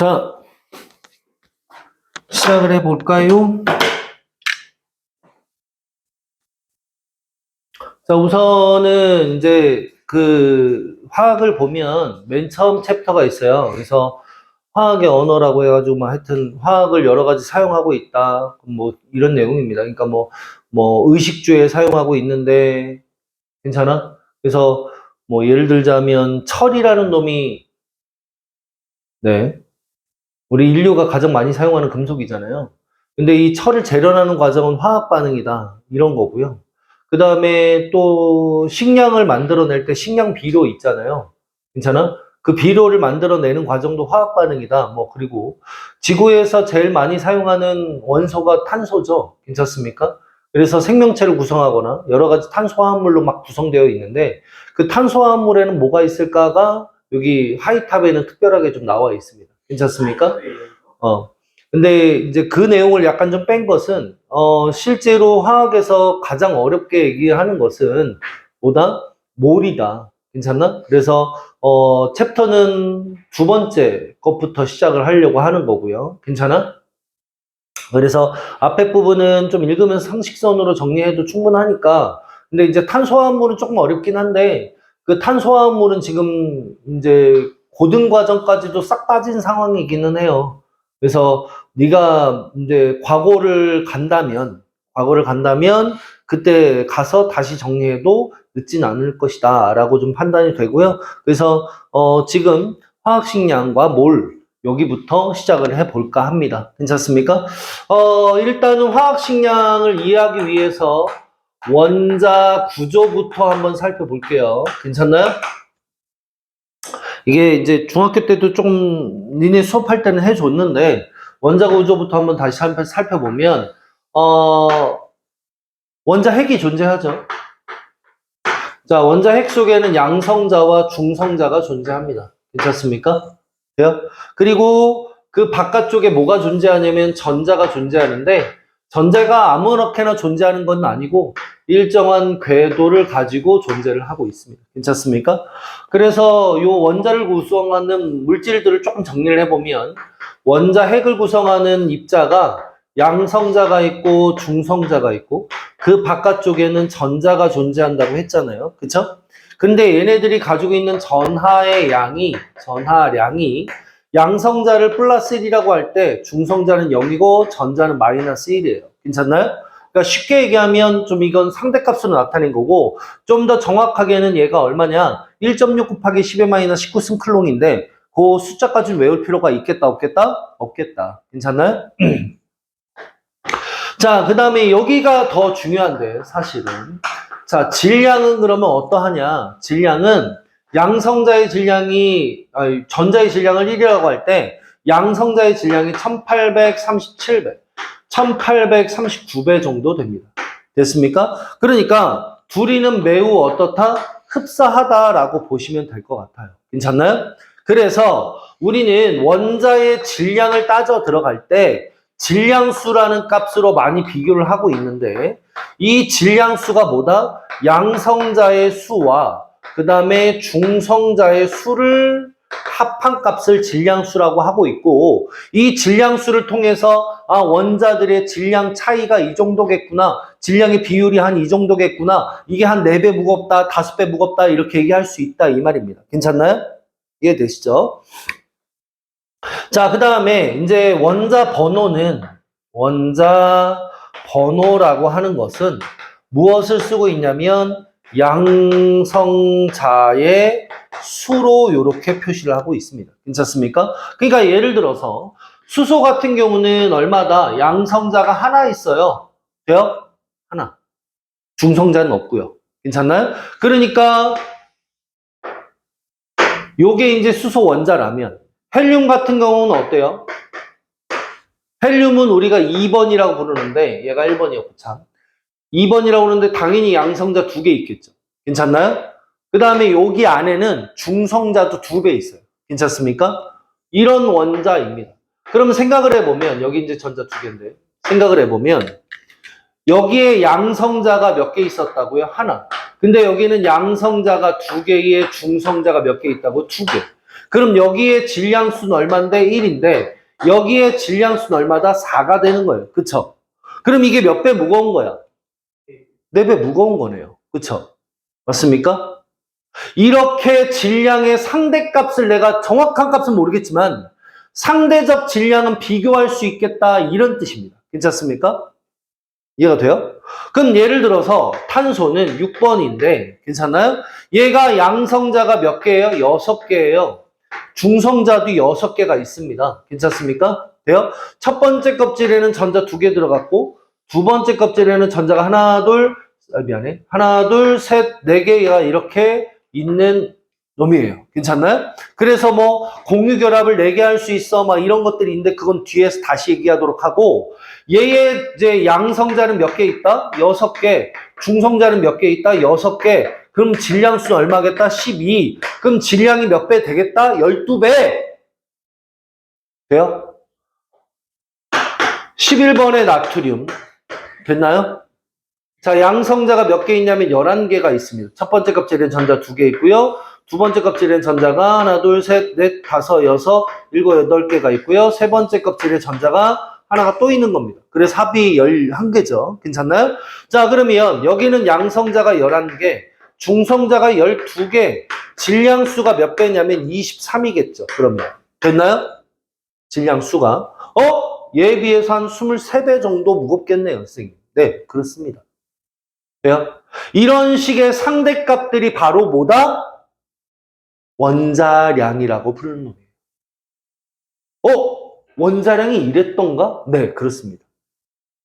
자, 시작을 해볼까요? 자, 우선은 이제 화학을 보면 맨 처음 챕터가 있어요. 그래서 화학의 언어라고 해가지고 하여튼 화학을 여러 가지 사용하고 있다. 이런 내용입니다. 그러니까 의식주에 사용하고 있는데 괜찮아? 그래서 예를 들자면 철이라는 놈이 우리 인류가 가장 많이 사용하는 금속이잖아요. 근데 이 철을 재련하는 과정은 화학 반응이다. 이런 거고요. 그 다음에 또 식량을 만들어낼 때 식량 비료 있잖아요. 괜찮아? 그 비료를 만들어내는 과정도 화학 반응이다. 그리고 지구에서 제일 많이 사용하는 원소가 탄소죠. 괜찮습니까? 그래서 생명체를 구성하거나 여러 가지 탄소화합물로 막 구성되어 있는데 그 탄소화합물에는 뭐가 있을까가 여기 하이탑에는 특별하게 좀 나와 있습니다. 괜찮습니까? 근데 이제 그 내용을 약간 좀 뺀 것은, 실제로 화학에서 가장 어렵게 얘기하는 것은 몰이다. 괜찮나? 그래서, 챕터는 두 번째 것부터 시작을 하려고 하는 거고요. 괜찮아? 그래서 앞에 부분은 좀 읽으면서 상식선으로 정리해도 충분하니까, 근데 이제 탄소화합물은 조금 어렵긴 한데, 그 탄소화합물은 지금 이제 고등 과정까지도 싹 빠진 상황이기는 해요. 그래서 네가 이제 과거를 간다면 그때 가서 다시 정리해도 늦진 않을 것이다 라고 좀 판단이 되고요. 그래서 지금 화학식량과 몰 여기부터 시작을 해볼까 합니다. 괜찮습니까? 일단은 화학식량을 이해하기 위해서 원자 구조부터 한번 살펴볼게요. 괜찮나요? 이게 이제 중학교 때도 조금 니네 수업할 때는 해줬는데 원자 구조부터 한번 다시 살펴보면 원자 핵이 존재하죠. 자, 원자 핵 속에는 양성자와 중성자가 존재합니다. 괜찮습니까? 돼요? 그리고 그 바깥쪽에 뭐가 존재하냐면 전자가 존재하는데 전자가 아무렇게나 존재하는 건 아니고 일정한 궤도를 가지고 존재를 하고 있습니다. 괜찮습니까? 그래서 요 원자를 구성하는 물질들을 조금 정리를 해보면 원자 핵을 구성하는 입자가 양성자가 있고 중성자가 있고 그 바깥쪽에는 전자가 존재한다고 했잖아요. 그쵸? 근데 얘네들이 가지고 있는 전하량이 양성자를 플러스 1이라고 할 때 중성자는 0이고 전자는 마이너스 1이에요. 괜찮나요? 그러니까 쉽게 얘기하면 좀 이건 상대값으로 나타낸 거고 좀 더 정확하게는 얘가 얼마냐? 1.6 곱하기 10의 마이너스 19 승클롱인데 그 숫자까지 외울 필요가 있겠다 없겠다? 없겠다. 괜찮나요? 자, 그 다음에 여기가 더 중요한데 사실은 자, 질량은 그러면 어떠하냐? 질량은 양성자의 질량이 전자의 질량을 1이라고 할 때 양성자의 질량이 1839배 정도 됩니다. 됐습니까? 그러니까 둘이는 매우 어떻다? 흡사하다라고 보시면 될 것 같아요. 괜찮나요? 그래서 우리는 원자의 질량을 따져 들어갈 때 질량수라는 값으로 많이 비교를 하고 있는데 이 질량수가 뭐다? 양성자의 수와 그 다음에 중성자의 수를 합한 값을 질량수라고 하고 있고 이 질량수를 통해서 원자들의 질량 차이가 이 정도겠구나, 질량의 비율이 한 이 정도겠구나, 이게 한 4배 무겁다, 5배 무겁다 이렇게 얘기할 수 있다 이 말입니다. 괜찮나요? 이해되시죠? 자, 그 다음에 이제 원자 번호라고 하는 것은 무엇을 쓰고 있냐면 양성자의 수로 이렇게 표시를 하고 있습니다. 괜찮습니까? 그러니까 예를 들어서 수소 같은 경우는 얼마다? 양성자가 하나 있어요. 돼요? 하나. 중성자는 없고요. 괜찮나요? 그러니까 요게 이제 수소 원자라면 헬륨 같은 경우는 어때요? 헬륨은 우리가 2번이라고 부르는데 얘가 1번이었고 참 2번이라고 하는데 당연히 양성자 2개 있겠죠. 괜찮나요? 그 다음에 여기 안에는 중성자도 2배 있어요. 괜찮습니까? 이런 원자입니다. 그러면 생각을 해보면 여기 이제 전자 2개인데 생각을 해보면 여기에 양성자가 몇 개 있었다고요? 하나. 근데 여기는 양성자가 2개에 중성자가 몇 개 있다고? 2개. 그럼 여기에 질량수는 얼마인데? 1인데 여기에 질량수는 얼마다? 4가 되는 거예요. 그쵸? 그럼 이게 몇 배 무거운 거야? 4배 무거운 거네요. 그쵸? 맞습니까? 이렇게 질량의 상대값을 내가 정확한 값은 모르겠지만 상대적 질량은 비교할 수 있겠다 이런 뜻입니다. 괜찮습니까? 이해가 돼요? 그럼 예를 들어서 탄소는 6번인데 괜찮나요? 얘가 양성자가 몇 개예요? 6개예요. 중성자도 6개가 있습니다. 괜찮습니까? 돼요? 첫 번째 껍질에는 전자 2개 들어갔고 두 번째 껍질에는 전자가 하나, 둘, 하나, 둘, 셋, 4개가 이렇게 있는 놈이에요. 괜찮나요? 그래서 뭐 공유결합을 4개 할 수 있어 막 이런 것들이 있는데 그건 뒤에서 다시 얘기하도록 하고 얘의 이제 양성자는 몇 개 있다? 6개. 중성자는 몇 개 있다? 6개. 그럼 질량수는 얼마겠다? 12. 그럼 질량이 몇 배 되겠다? 12배. 돼요? 11번의 나트륨. 됐나요? 자, 양성자가 몇 개 있냐면 11개가 있습니다. 첫 번째 껍질에 전자 2개 있고요. 두 번째 껍질에 전자가 하나, 둘, 셋, 넷, 다섯, 여섯, 일곱, 8개가 있고요. 세 번째 껍질에 전자가 하나가 또 있는 겁니다. 그래서 합이 11개죠. 괜찮나요? 자, 그러면 여기는 양성자가 11개, 중성자가 12개, 질량수가 몇 배냐면 23이겠죠. 그러면. 됐나요? 질량수가. 얘에 비해서 한 23배 정도 무겁겠네요, 선생님. 네, 그렇습니다. 돼요? 이런 식의 상대값들이 바로 뭐다? 원자량이라고 부르는 놈이에요. 원자량이 이랬던가? 네, 그렇습니다.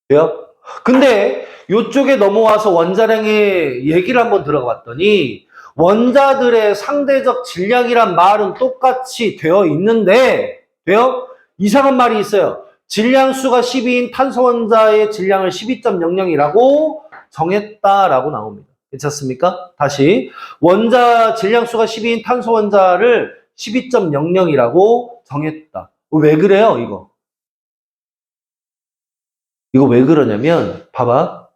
돼요? 근데 이쪽에 넘어와서 원자량의 얘기를 한번 들어가 봤더니 원자들의 상대적 질량이란 말은 똑같이 되어 있는데 돼요? 이상한 말이 있어요. 질량수가 12인 탄소 원자의 질량을 12.00이라고 정했다라고 나옵니다. 괜찮습니까? 다시 원자 질량수가 12인 탄소 원자를 12.00이라고 정했다. 왜 그래요, 이거? 이거 왜 그러냐면 봐봐.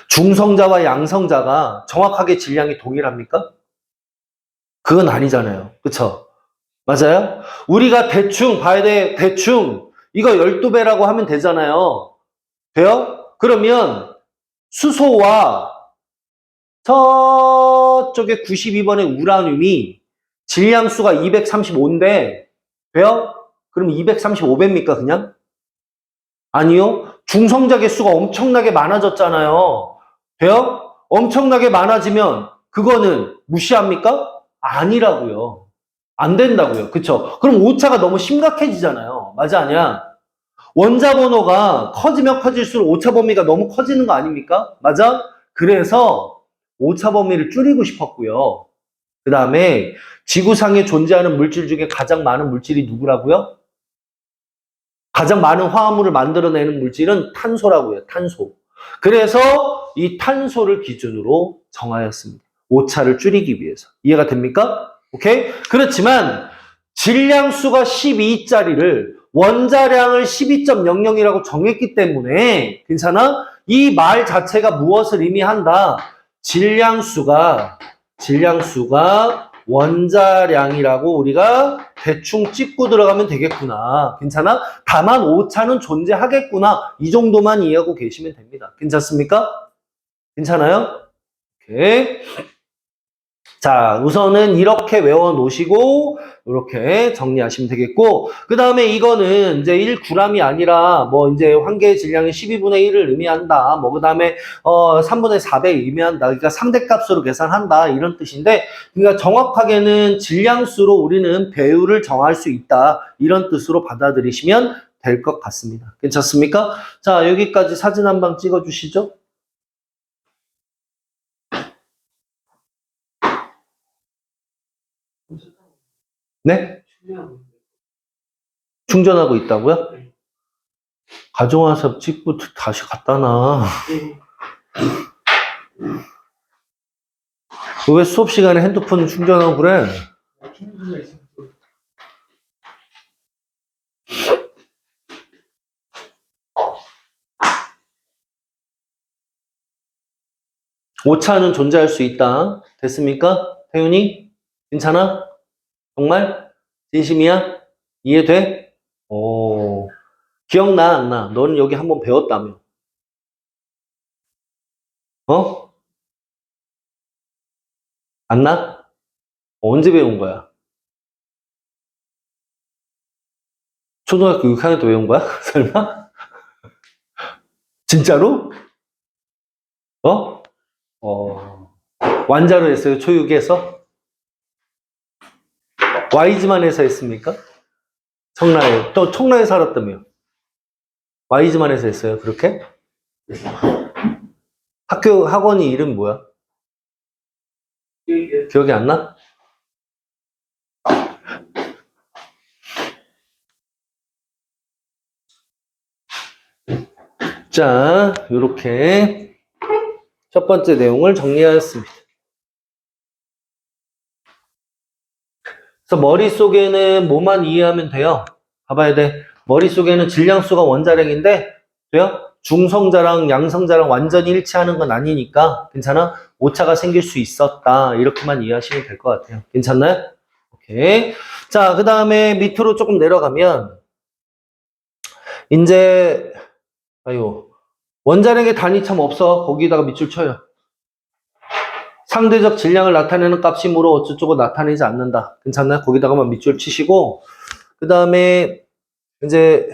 중성자와 양성자가 정확하게 질량이 동일합니까? 그건 아니잖아요. 그쵸? 맞아요? 우리가 대충 봐야 돼. 대충 이거 12배라고 하면 되잖아요. 돼요? 그러면 수소와 저쪽에 92번의 우라늄이 질량수가 235인데 돼요? 그럼 235배입니까 그냥? 아니요. 중성자 개수가 엄청나게 많아졌잖아요. 돼요? 엄청나게 많아지면 그거는 무시합니까? 아니라고요. 안 된다고요. 그쵸? 그럼 오차가 너무 심각해지잖아요. 맞아, 아니야? 원자 번호가 커지면 커질수록 오차 범위가 너무 커지는 거 아닙니까? 맞아? 그래서 오차 범위를 줄이고 싶었고요. 그 다음에 지구상에 존재하는 물질 중에 가장 많은 물질이 누구라고요? 가장 많은 화합물을 만들어내는 물질은 탄소라고요. 탄소. 그래서 이 탄소를 기준으로 정하였습니다. 오차를 줄이기 위해서. 이해가 됩니까? 오케이? 그렇지만 질량수가 12짜리를 원자량을 12.00이라고 정했기 때문에 괜찮아? 이 말 자체가 무엇을 의미한다? 질량수가 원자량이라고 우리가 대충 찍고 들어가면 되겠구나. 괜찮아? 다만 오차는 존재하겠구나. 이 정도만 이해하고 계시면 됩니다. 괜찮습니까? 괜찮아요? 오케이. 자, 우선은 이렇게 외워 놓으시고 이렇게 정리하시면 되겠고 그 다음에 이거는 이제 1g이 아니라 뭐 이제 환계의 질량의 12분의 1을 의미한다. 뭐 그 다음에 3분의 4배 의미한다. 그러니까 상대값으로 계산한다. 이런 뜻인데 그러니까 정확하게는 질량수로 우리는 배율을 정할 수 있다. 이런 뜻으로 받아들이시면 될 것 같습니다. 괜찮습니까? 자, 여기까지 사진 한 방 찍어 주시죠. 네? 충전하고 있다고요? 가져와서 찍고 다시 갖다 놔. 왜 수업 시간에 핸드폰 충전하고 그래? 오차는 존재할 수 있다. 됐습니까? 태윤이? 괜찮아? 정말? 진심이야? 이해돼? 오, 기억나, 안 나? 너는 여기 한번 배웠다며. 어? 안 나? 언제 배운 거야? 초등학교 6학년 때 배운 거야? 설마? 진짜로? 어? 어, 완자로 했어요, 초육에서? 와이즈만 해서 했습니까? 청라에. 또 청라에 살았다며. 와이즈만 해서 했어요, 그렇게? 학교, 학원이 이름 뭐야? 기억이 안 나? 자, 요렇게 첫 번째 내용을 정리하였습니다. 그래서 머릿속에는 뭐만 이해하면 돼요? 봐봐야 돼. 머릿속에는 질량수가 원자량인데, 돼요? 중성자랑 양성자랑 완전히 일치하는 건 아니니까, 괜찮아? 오차가 생길 수 있었다. 이렇게만 이해하시면 될 것 같아요. 괜찮나요? 오케이. 자, 그 다음에 밑으로 조금 내려가면, 이제, 아유, 원자량의 단위 참 없어. 거기다가 밑줄 쳐요. 상대적 질량을 나타내는 값이므로 어쩌고저쩌고 나타내지 않는다. 괜찮나요? 거기다가만 밑줄 치시고, 그 다음에, 이제,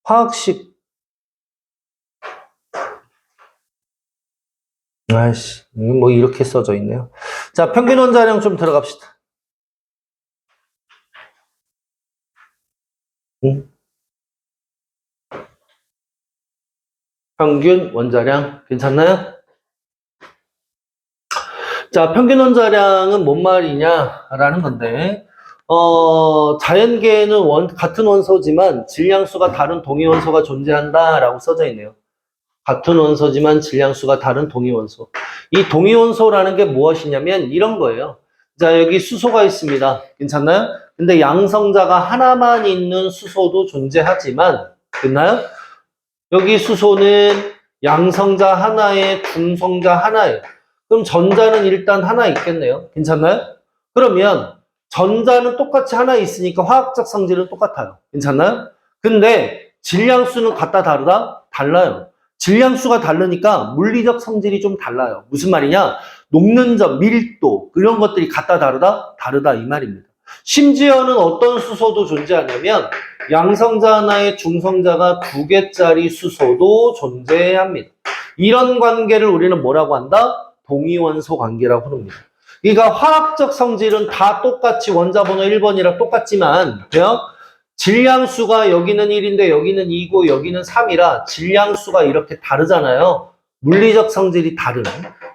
화학식. 아이씨, 뭐 이렇게 써져 있네요. 자, 평균 원자량 좀 들어갑시다. 응? 평균 원자량, 괜찮나요? 자, 평균 원자량은 뭔 말이냐라는 건데, 자연계에는 같은 원소지만 질량수가 다른 동위 원소가 존재한다라고 써져 있네요. 같은 원소지만 질량수가 다른 동위 원소. 이 동위 원소라는 게 무엇이냐면 이런 거예요. 자, 여기 수소가 있습니다. 괜찮나요? 근데 양성자가 하나만 있는 수소도 존재하지만, 됐나요? 여기 수소는 양성자 하나에 중성자 하나예요. 그럼 전자는 일단 하나 있겠네요. 괜찮나요? 그러면 전자는 똑같이 하나 있으니까 화학적 성질은 똑같아요. 괜찮나요? 근데 질량수는 같다 다르다? 달라요. 질량수가 다르니까 물리적 성질이 좀 달라요. 무슨 말이냐? 녹는 점, 밀도 이런 것들이 같다 다르다? 다르다 이 말입니다. 심지어는 어떤 수소도 존재하냐면 양성자 하나에 중성자가 2개짜리 수소도 존재합니다. 이런 관계를 우리는 뭐라고 한다? 동위원소 관계라고 부릅니다. 그러니까 화학적 성질은 다 똑같이 원자번호 1번이랑 똑같지만 돼요? 질량수가 여기는 1인데 여기는 2고 여기는 3이라 질량수가 이렇게 다르잖아요. 물리적 성질이 다른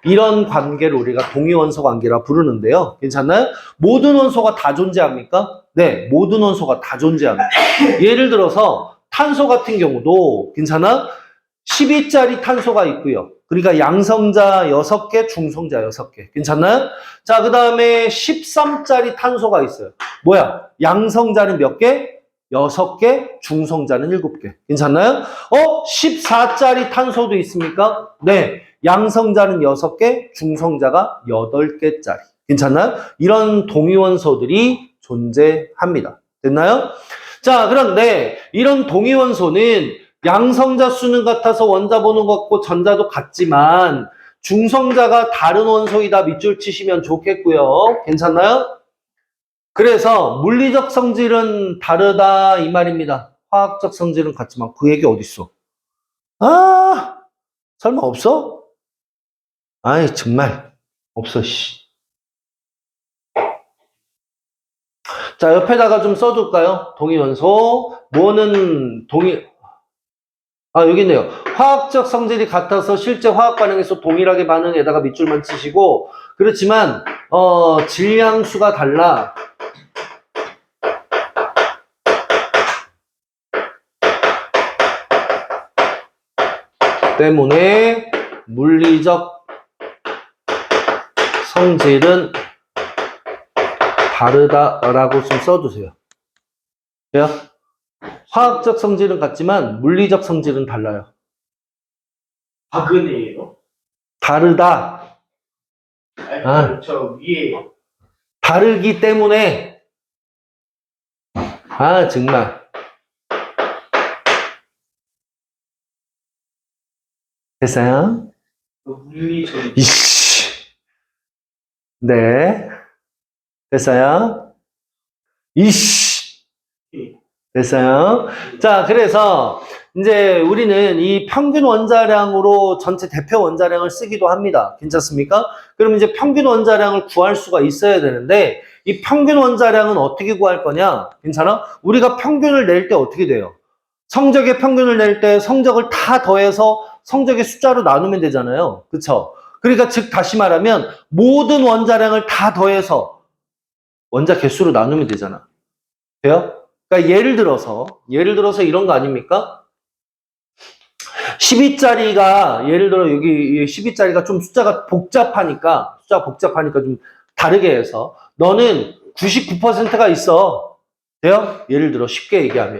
이런 관계를 우리가 동위원소 관계라 부르는데요. 괜찮나요? 모든 원소가 다 존재합니까? 네, 모든 원소가 다 존재합니다. 예를 들어서 탄소 같은 경우도 괜찮아? 12짜리 탄소가 있고요. 그러니까 양성자 6개, 중성자 6개. 괜찮나요? 자, 그 다음에 13짜리 탄소가 있어요. 뭐야? 양성자는 몇 개? 6개, 중성자는 7개. 괜찮나요? 14짜리 탄소도 있습니까? 네. 양성자는 6개, 중성자가 8개짜리. 괜찮나요? 이런 동위원소들이 존재합니다. 됐나요? 자, 그런데 이런 동위원소는 양성자 수는 같아서 원자 번호 같고 전자도 같지만 중성자가 다른 원소이다 밑줄 치시면 좋겠고요. 괜찮나요? 그래서 물리적 성질은 다르다 이 말입니다. 화학적 성질은 같지만 그 얘기 어딨어? 아, 설마 없어? 아이 정말 없어 씨. 자, 옆에다가 좀 써둘까요? 동위원소 뭐는 여기 있네요. 화학적 성질이 같아서 실제 화학 반응에서 동일하게 반응에다가 밑줄만 치시고 그렇지만 질량수가 달라. 때문에 물리적 성질은 다르다라고 좀 써두세요. 돼요? 화학적 성질은 같지만 물리적 성질은 달라요. 박은혜예요? 다르다. 아. 저 위에 다르기 때문에. 아, 정말. 됐어요? 물리적인 이씨. 네. 됐어요? 이씨. 됐어요? 자, 그래서 이제 우리는 이 평균 원자량으로 전체 대표 원자량을 쓰기도 합니다. 괜찮습니까? 그럼 이제 평균 원자량을 구할 수가 있어야 되는데 이 평균 원자량은 어떻게 구할 거냐? 괜찮아? 우리가 평균을 낼 때 어떻게 돼요? 성적의 평균을 낼 때 성적을 다 더해서 성적의 숫자로 나누면 되잖아요. 그쵸? 그러니까 즉 다시 말하면 모든 원자량을 다 더해서 원자 개수로 나누면 되잖아. 돼요? 그러니까 예를 들어서 이런 거 아닙니까? 12짜리가 예를 들어 여기 12짜리가 좀 숫자가 복잡하니까 좀 다르게 해서 너는 99%가 있어. 돼요? 예를 들어 쉽게 얘기하면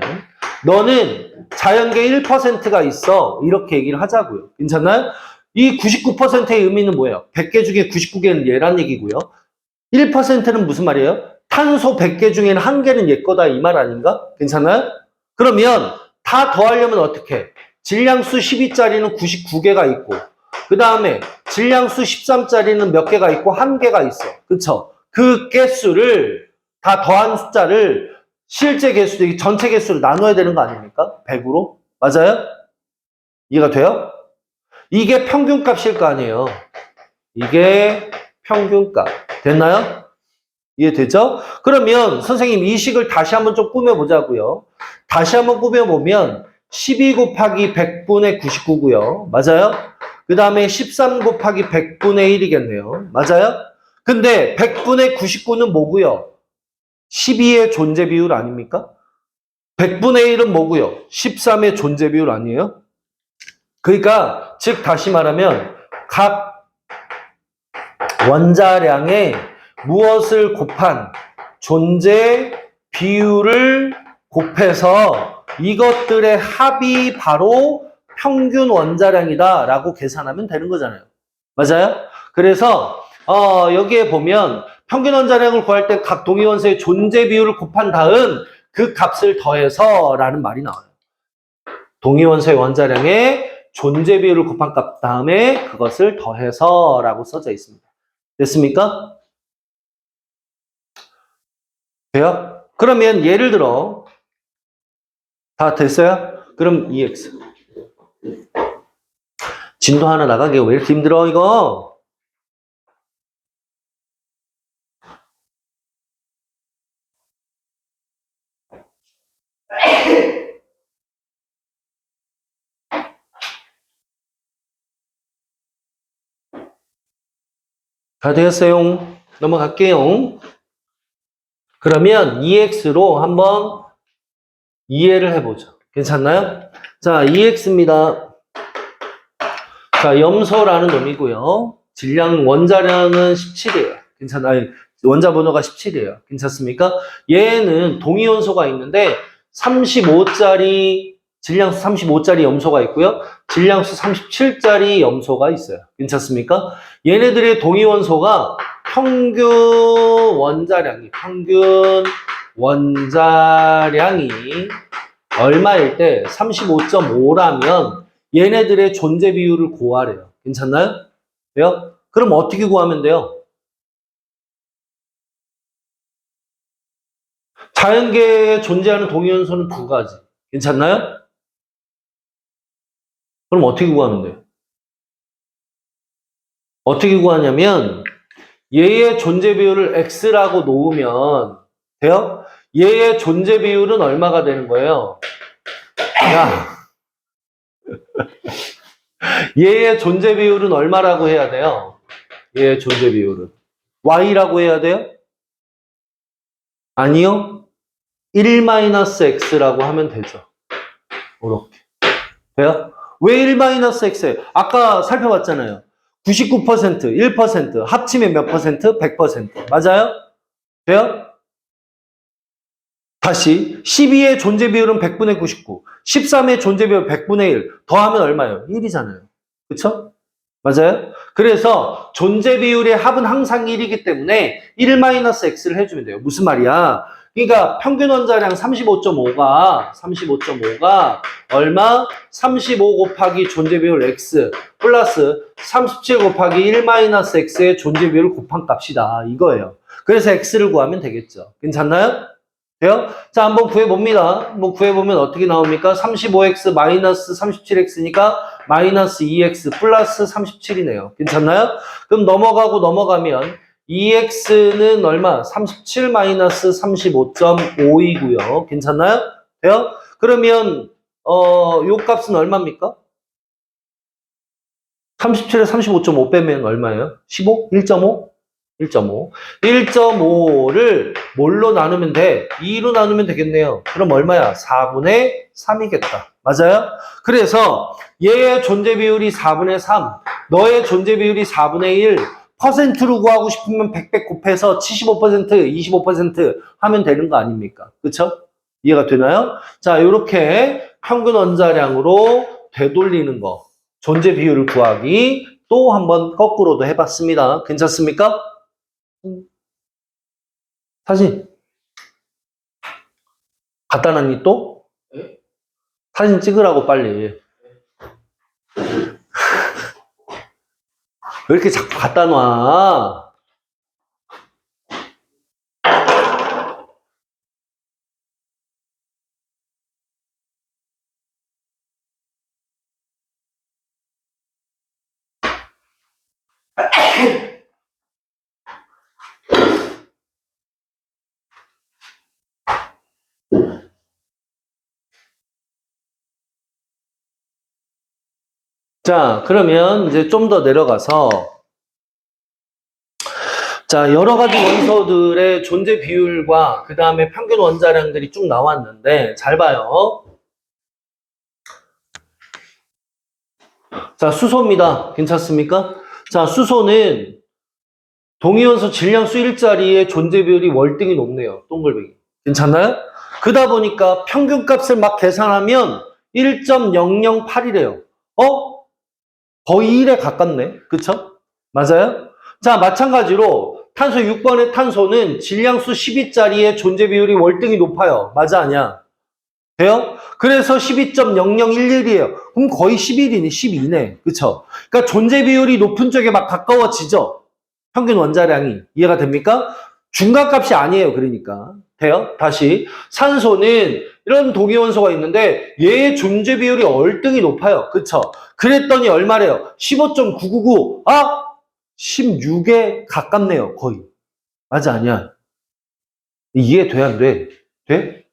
너는 자연계 1%가 있어. 이렇게 얘기를 하자고요. 괜찮나요? 이 99%의 의미는 뭐예요? 100개 중에 99개는 얘란 얘기고요. 1%는 무슨 말이에요? 탄소 100개 중에는 1개는 얘 거다 이 말 아닌가? 괜찮아요? 그러면 다 더하려면 어떻게? 질량수 12짜리는 99개가 있고 그 다음에 질량수 13짜리는 몇 개가 있고 1개가 있어. 그쵸? 그 개수를 다 더한 숫자를 실제 개수, 전체 개수로 나눠야 되는 거 아닙니까? 100으로? 맞아요? 이해가 돼요? 이게 평균값일 거 아니에요. 이게 평균값. 됐나요? 이해되죠? 그러면 선생님 이 식을 다시 한번 좀 꾸며보자고요. 다시 한번 꾸며보면 12 곱하기 100분의 99고요. 맞아요? 그 다음에 13 곱하기 100분의 1이겠네요. 맞아요? 근데 100분의 99는 뭐고요? 12의 존재 비율 아닙니까? 100분의 1은 뭐고요? 13의 존재 비율 아니에요? 그러니까 즉 다시 말하면 각 원자량에 무엇을 곱한 존재 비율을 곱해서 이것들의 합이 바로 평균 원자량이다 라고 계산하면 되는 거잖아요. 맞아요? 그래서 여기에 보면 평균 원자량을 구할 때 각 동위원소의 존재 비율을 곱한 다음 그 값을 더해서 라는 말이 나와요. 동위원소의 원자량의 존재 비율을 곱한 값 다음에 그것을 더해서 라고 써져 있습니다. 됐습니까? 돼요? 그러면 예를 들어 다 됐어요? 그럼 EX 진도 하나 나가기가 왜 이렇게 힘들어 이거? 다 되었어요? 넘어갈게요. 그러면 EX로 한번 이해를 해보죠. 괜찮나요? 자, EX입니다. 자, 염소라는 놈이고요. 질량 원자량은 17이에요. 괜찮아요? 원자 번호가 17이에요. 괜찮습니까? 얘는 동위원소가 있는데 35짜리 질량수 35짜리 염소가 있고요. 질량수 37짜리 염소가 있어요. 괜찮습니까? 얘네들의 동위원소가 평균 원자량이 얼마일 때 35.5라면 얘네들의 존재 비율을 구하래요. 괜찮나요? 돼요? 그럼 어떻게 구하면 돼요? 자연계에 존재하는 동위원소는 두 가지. 괜찮나요? 그럼 어떻게 구하면 돼요? 어떻게 구하냐면 얘의 존재 비율을 x라고 놓으면 돼요? 얘의 존재 비율은 얼마가 되는 거예요? 야, 얘의 존재 비율은 얼마라고 해야 돼요? 얘의 존재 비율은 y라고 해야 돼요? 아니요. 1-x라고 하면 되죠. 이렇게. 돼요? 왜 1-x예요? 아까 살펴봤잖아요. 99%, 1%, 합치면 몇 퍼센트? 100%. 맞아요? 돼요? 다시 12의 존재 비율은 100분의 99, 13의 존재 비율 100분의 1 더하면 얼마예요? 1이잖아요. 그쵸? 맞아요? 그래서 존재 비율의 합은 항상 1이기 때문에 1-x를 해주면 돼요. 무슨 말이야? 그러니까 평균 원자량 35.5가 얼마? 35 곱하기 존재 비율 x 플러스 37 곱하기 1-x의 존재 비율을 곱한 값이다. 이거예요. 그래서 x를 구하면 되겠죠. 괜찮나요? 돼요? 자, 한번 구해봅니다. 뭐 구해보면 어떻게 나옵니까? 35x 마이너스 37x니까 마이너스 2x 플러스 37이네요. 괜찮나요? 그럼 넘어가면 2x는 얼마? 37 마이너스 35.5이고요. 괜찮나요? 돼요? 그러면 요 값은 얼마입니까? 37에 35.5 빼면 얼마예요? 15? 1.5? 1.5. 1.5를 뭘로 나누면 돼? 2로 나누면 되겠네요. 그럼 얼마야? 4분의 3이겠다. 맞아요? 그래서 얘의 존재 비율이 4분의 3, 너의 존재 비율이 4분의 1, 퍼센트로 구하고 싶으면 100 곱해서 75%, 25% 하면 되는 거 아닙니까? 그쵸? 이해가 되나요? 자, 이렇게 평균 원자량으로 되돌리는 거, 존재 비율을 구하기 또 한번 거꾸로도 해봤습니다. 괜찮습니까? 사진 갖다 놨니 또? 네? 사진 찍으라고 빨리. 왜 이렇게 자꾸 갖다 놔? 자, 그러면 이제 좀 더 내려가서 자, 여러 가지 원소들의 존재 비율과 그 다음에 평균 원자량들이 쭉 나왔는데 잘 봐요. 자, 수소입니다. 괜찮습니까? 자, 수소는 동위원소 질량수 1자리의 존재 비율이 월등히 높네요. 동글뱅이. 괜찮나요? 그러다 보니까 평균값을 막 계산하면 1.008이래요. 거의 1에 가깝네. 그쵸? 맞아요? 자, 마찬가지로 탄소 6번의 탄소는 질량수 12자리의 존재 비율이 월등히 높아요. 맞아, 아니야? 돼요? 그래서 12.0011이에요. 그럼 거의 11이네, 12네. 그쵸? 그러니까 존재 비율이 높은 쪽에 막 가까워지죠? 평균 원자량이. 이해가 됩니까? 중간값이 아니에요, 그러니까. 돼요? 다시. 산소는 이런 동위원소가 있는데 얘의 존재 비율이 월등히 높아요. 그쵸? 그랬더니 얼마래요? 15.999. 16에 가깝네요, 거의. 맞아, 아니야? 이해돼, 안 돼? 돼?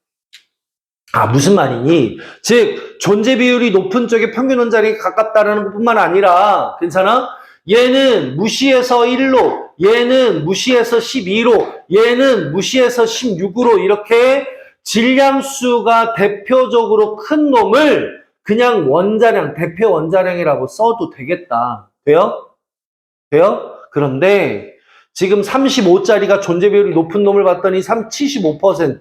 무슨 말이니? 즉, 존재 비율이 높은 쪽에 평균 원자량이 가깝다는 것뿐만 아니라, 괜찮아? 얘는 무시해서 1로, 얘는 무시해서 12로, 얘는 무시해서 16으로 이렇게 질량수가 대표적으로 큰 놈을 그냥 원자량, 대표 원자량이라고 써도 되겠다. 돼요? 돼요? 그런데 지금 35짜리가 존재 비율이 높은 놈을 봤더니 75%.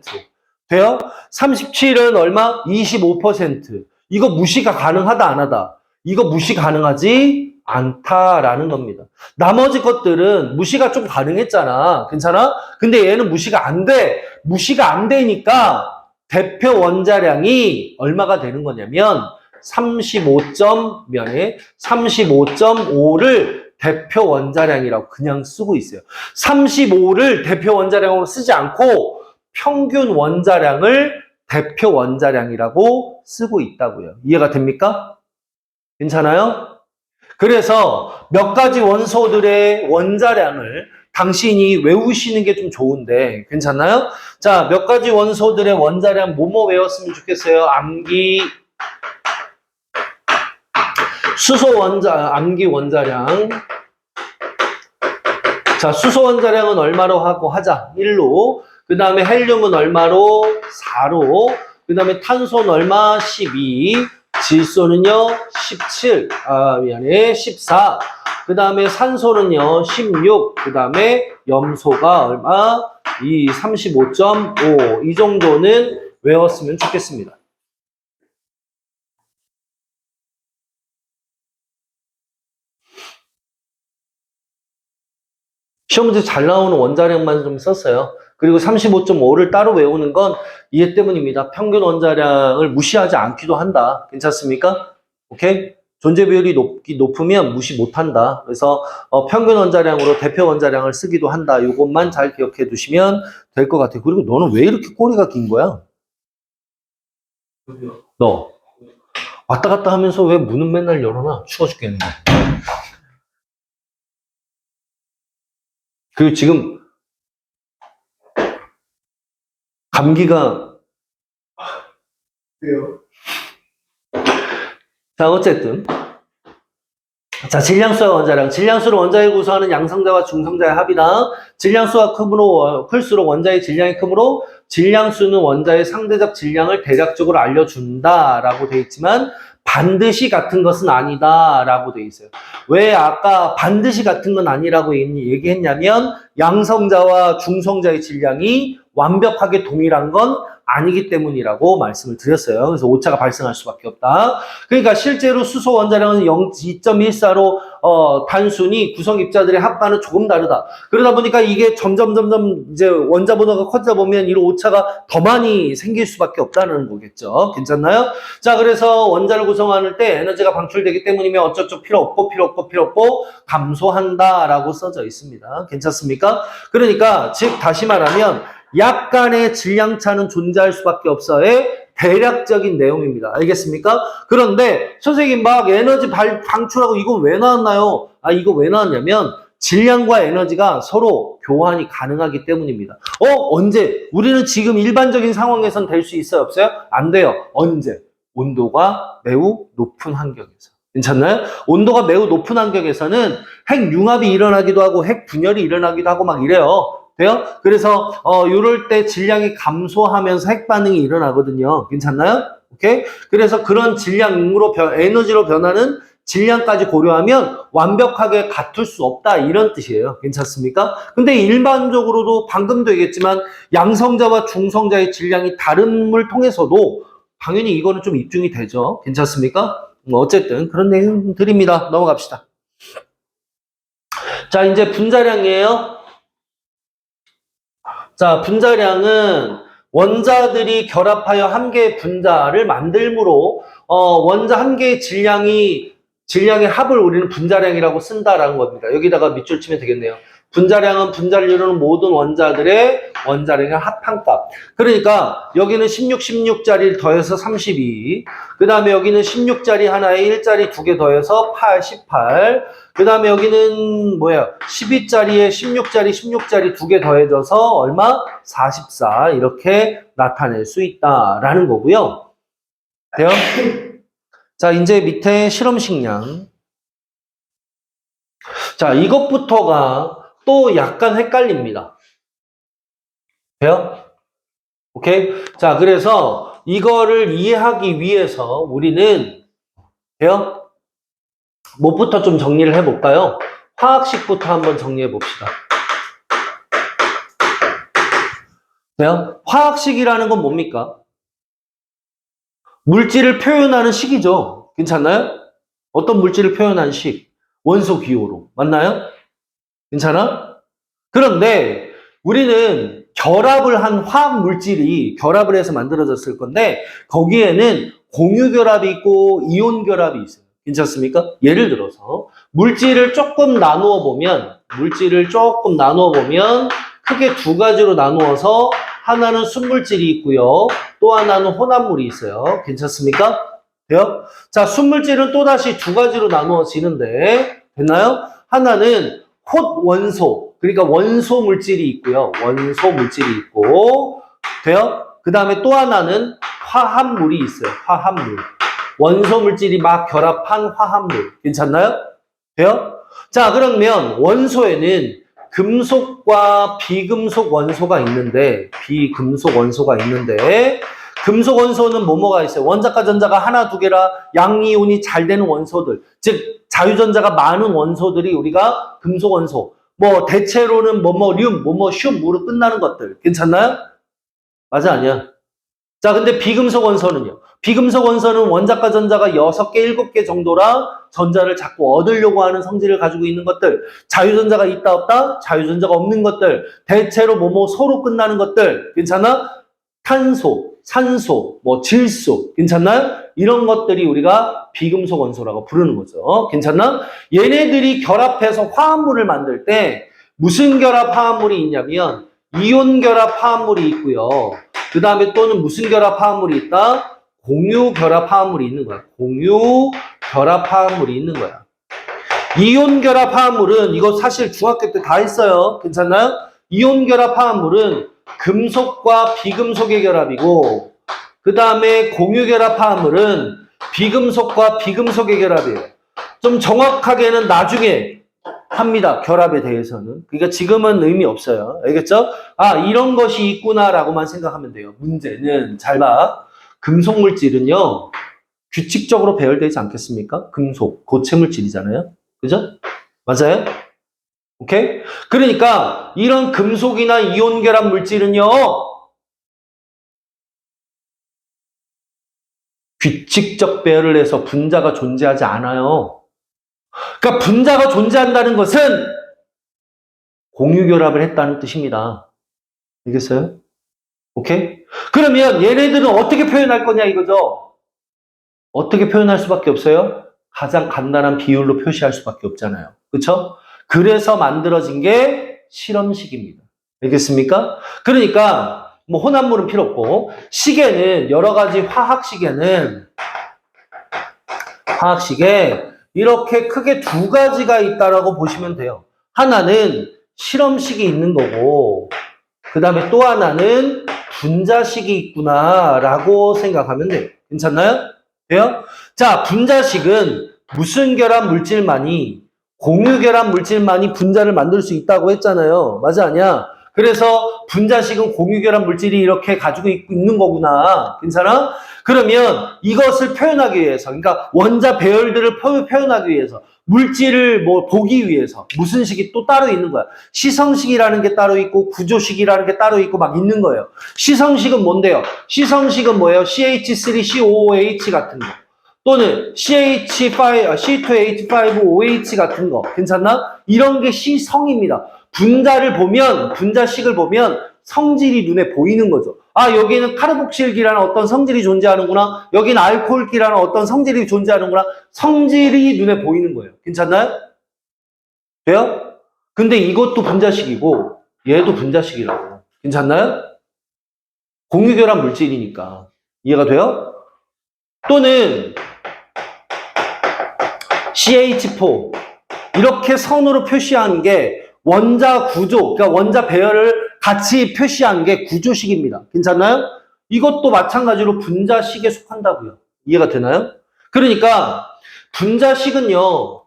돼요? 37은 얼마? 25%. 이거 무시가 가능하다, 안 하다? 이거 무시 가능하지 않다라는 겁니다. 나머지 것들은 무시가 좀 가능했잖아. 괜찮아? 근데 얘는 무시가 안 돼. 무시가 안 되니까 대표 원자량이 얼마가 되는 거냐면 35.5를 대표 원자량이라고 그냥 쓰고 있어요. 35를 대표 원자량으로 쓰지 않고 평균 원자량을 대표 원자량이라고 쓰고 있다고요. 이해가 됩니까? 괜찮아요? 그래서 몇 가지 원소들의 원자량을 당신이 외우시는 게 좀 좋은데 괜찮나요? 자, 몇 가지 원소들의 원자량 뭐뭐 외웠으면 좋겠어요? 암기, 수소 암기 원자량. 자, 수소 원자량은 얼마로 하고 하자. 1로. 그 다음에 헬륨은 얼마로? 4로. 그 다음에 탄소는 얼마? 12. 질소는요? 17. 14. 그 다음에 산소는요? 16. 그 다음에 염소가 얼마? 35.5. 이 정도는 외웠으면 좋겠습니다. 시험 문제 잘 나오는 원자량만 좀 썼어요. 그리고 35.5를 따로 외우는 건 이해 때문입니다. 평균 원자량을 무시하지 않기도 한다. 괜찮습니까? 오케이? 존재 비율이 높으면 무시 못한다. 그래서 평균 원자량으로 대표 원자량을 쓰기도 한다. 이것만 잘 기억해 두시면 될 것 같아요. 그리고 너는 왜 이렇게 꼬리가 긴 거야? 너 왔다 갔다 하면서 왜 문은 맨날 열어놔? 추워 죽겠는데. 그리고 지금 감기가 왜요? 자 어쨌든 자 질량수와 원자량 질량수를 원자에 구성하는 양성자와 중성자의 합이다. 질량수가 클수록 원자의 질량이 크므로 질량수는 원자의 상대적 질량을 대략적으로 알려준다라고 돼 있지만 반드시 같은 것은 아니다라고 돼 있어요. 왜 아까 반드시 같은 건 아니라고 얘기했냐면 양성자와 중성자의 질량이 완벽하게 동일한 건 아니기 때문이라고 말씀을 드렸어요. 그래서 오차가 발생할 수밖에 없다. 그러니까 실제로 수소 원자량은 2.14로 단순히 구성 입자들의 합반은 조금 다르다. 그러다 보니까 이게 점점 이제 원자 번호가 커지다 보면 이런 오차가 더 많이 생길 수밖에 없다는 거겠죠. 괜찮나요? 자, 그래서 원자를 구성할 때 에너지가 방출되기 때문이면 어쩌고 필요 없고 감소한다라고 써져 있습니다. 괜찮습니까? 그러니까 즉 다시 말하면 약간의 질량차는 존재할 수밖에 없어의 대략적인 내용입니다. 알겠습니까? 그런데 선생님 막 에너지 방출하고 이거 왜 나왔나요? 이거 왜 나왔냐면 질량과 에너지가 서로 교환이 가능하기 때문입니다. 언제? 우리는 지금 일반적인 상황에선 될 수 있어요? 없어요? 안 돼요. 언제? 온도가 매우 높은 환경에서. 괜찮나요? 온도가 매우 높은 환경에서는 핵 융합이 일어나기도 하고 핵 분열이 일어나기도 하고 막 이래요. 돼요? 그래서 이럴 때 질량이 감소하면서 핵 반응이 일어나거든요. 괜찮나요? 오케이? 그래서 그런 질량으로 에너지로 변하는 질량까지 고려하면 완벽하게 같을 수 없다 이런 뜻이에요. 괜찮습니까? 근데 일반적으로도 방금도 얘기했지만 양성자와 중성자의 질량이 다름을 통해서도 당연히 이거는 좀 입증이 되죠. 괜찮습니까? 어쨌든 그런 내용들입니다. 넘어갑시다. 자, 이제 분자량이에요. 자, 분자량은 원자들이 결합하여 한 개의 분자를 만들므로 원자 한 개의 질량의 합을 우리는 분자량이라고 쓴다라는 겁니다. 여기다가 밑줄 치면 되겠네요. 분자량은 분자를 이루는 모든 원자들의 원자량의 합한 값. 그러니까 여기는 16짜리를 더해서 32. 그 다음에 여기는 16짜리 하나에 1짜리 두 개 더해서 18. 그 다음에 여기는 12짜리에 16짜리 두 개 더해져서 얼마? 44. 이렇게 나타낼 수 있다라는 거고요. 돼요? 자, 이제 밑에 실험식량. 자, 이것부터가 또 약간 헷갈립니다. 돼요? 오케이? 자, 그래서 이거를 이해하기 위해서 우리는 돼요? 뭐부터 좀 정리를 해볼까요? 화학식부터 한번 정리해 봅시다. 돼요? 화학식이라는 건 뭡니까? 물질을 표현하는 식이죠. 괜찮나요? 어떤 물질을 표현한 식? 원소 기호로. 맞나요? 괜찮아? 그런데 우리는 결합을 한 화학 물질이 결합을 해서 만들어졌을 건데 거기에는 공유 결합이 있고 이온 결합이 있어요. 괜찮습니까? 예를 들어서 물질을 조금 나누어 보면 크게 두 가지로 나누어서 하나는 순물질이 있고요. 또 하나는 혼합물이 있어요. 괜찮습니까? 돼요? 자, 순물질은 또다시 두 가지로 나누어지는데 됐나요? 하나는 홑원소, 그러니까 원소 물질이 있고요. 원소 물질이 있고 돼요? 그 다음에 또 하나는 화합물이 있어요. 화합물. 원소 물질이 막 결합한 화합물. 괜찮나요? 돼요? 자, 그러면 원소에는 금속과 비금속 원소가 있는데 금속 원소는 뭐가 있어요? 원자과 전자가 하나, 두 개라 양이온이 잘 되는 원소들. 즉 자유전자가 많은 원소들이 우리가 금속 원소. 대체로는 륨, 슘, 무로 끝나는 것들. 괜찮나요? 맞아, 아니야? 자, 근데 비금속 원소는요? 비금속 원소는 원자과 전자가 6개, 7개 정도라 전자를 자꾸 얻으려고 하는 성질을 가지고 있는 것들. 자유전자가 있다 없다? 자유전자가 없는 것들. 대체로 뭐뭐 소로 끝나는 것들. 괜찮아? 탄소, 산소, 뭐 질소. 괜찮나요? 이런 것들이 우리가 비금속 원소라고 부르는 거죠. 괜찮나? 얘네들이 결합해서 화합물을 만들 때 무슨 결합 화합물이 있냐면 이온 결합 화합물이 있고요. 그 다음에 또는 무슨 결합 화합물이 있다? 공유 결합 화합물이 있는 거야. 공유 결합 화합물이 있는 거야. 이온 결합 화합물은 이거 사실 중학교 때 다 했어요. 괜찮나요? 이온 결합 화합물은 금속과 비금속의 결합이고 그 다음에 공유 결합 화합물은 비금속과 비금속의 결합이에요. 좀 정확하게는 나중에 합니다. 결합에 대해서는. 그러니까 지금은 의미 없어요. 알겠죠? 아, 이런 것이 있구나라고만 생각하면 돼요. 문제는 잘 봐. 금속 물질은요. 규칙적으로 배열되지 않겠습니까? 금속, 고체 물질이잖아요. 그죠? 맞아요? 오케이? 그러니까 이런 금속이나 이온 결합 물질은요. 규칙적 배열을 해서 분자가 존재하지 않아요. 그러니까 분자가 존재한다는 것은 공유결합을 했다는 뜻입니다. 알겠어요? 오케이? 그러면 얘네들은 어떻게 표현할 거냐 이거죠? 어떻게 표현할 수밖에 없어요? 가장 간단한 비율로 표시할 수밖에 없잖아요. 그렇죠? 그래서 만들어진 게 실험식입니다. 알겠습니까? 그러니까 뭐 혼합물은 필요 없고 시계는 여러 가지 화학시계에 이렇게 크게 두 가지가 있다라고 보시면 돼요. 하나는 실험식이 있는 거고 그 다음에 또 하나는 분자식이 있구나라고 생각하면 돼요. 괜찮나요? 돼요? 자, 분자식은 무슨 결합 물질만이 공유 결합 물질만이 분자를 만들 수 있다고 했잖아요. 맞아 아니야? 그래서 분자식은 공유 결합 물질이 이렇게 가지고 있는 거구나. 괜찮아? 그러면 이것을 표현하기 위해서, 그러니까 원자 배열들을 표현하기 위해서, 물질을 뭐 보기 위해서 무슨 식이 또 따로 있는 거야. 시성식이라는 게 따로 있고 구조식이라는 게 따로 있고 막 있는 거예요. 시성식은 뭔데요? 시성식은 뭐예요? CH3COOH 같은 거. 또는 C2H5OH 같은 거. 괜찮나? 이런 게 시성입니다. 분자식을 보면 성질이 눈에 보이는 거죠. 아, 여기는 카르복실기라는 어떤 성질이 존재하는구나. 여기는 알코올기라는 어떤 성질이 존재하는구나. 성질이 눈에 보이는 거예요. 괜찮나요? 돼요? 근데 이것도 분자식이고 얘도 분자식이라고. 괜찮나요? 공유결합 물질이니까. 이해가 돼요? 또는 CH4 이렇게 선으로 표시한 게 원자 구조, 그러니까 원자 배열을 같이 표시한 게 구조식입니다. 괜찮나요? 이것도 마찬가지로 분자식에 속한다고요. 이해가 되나요? 그러니까 분자식은요.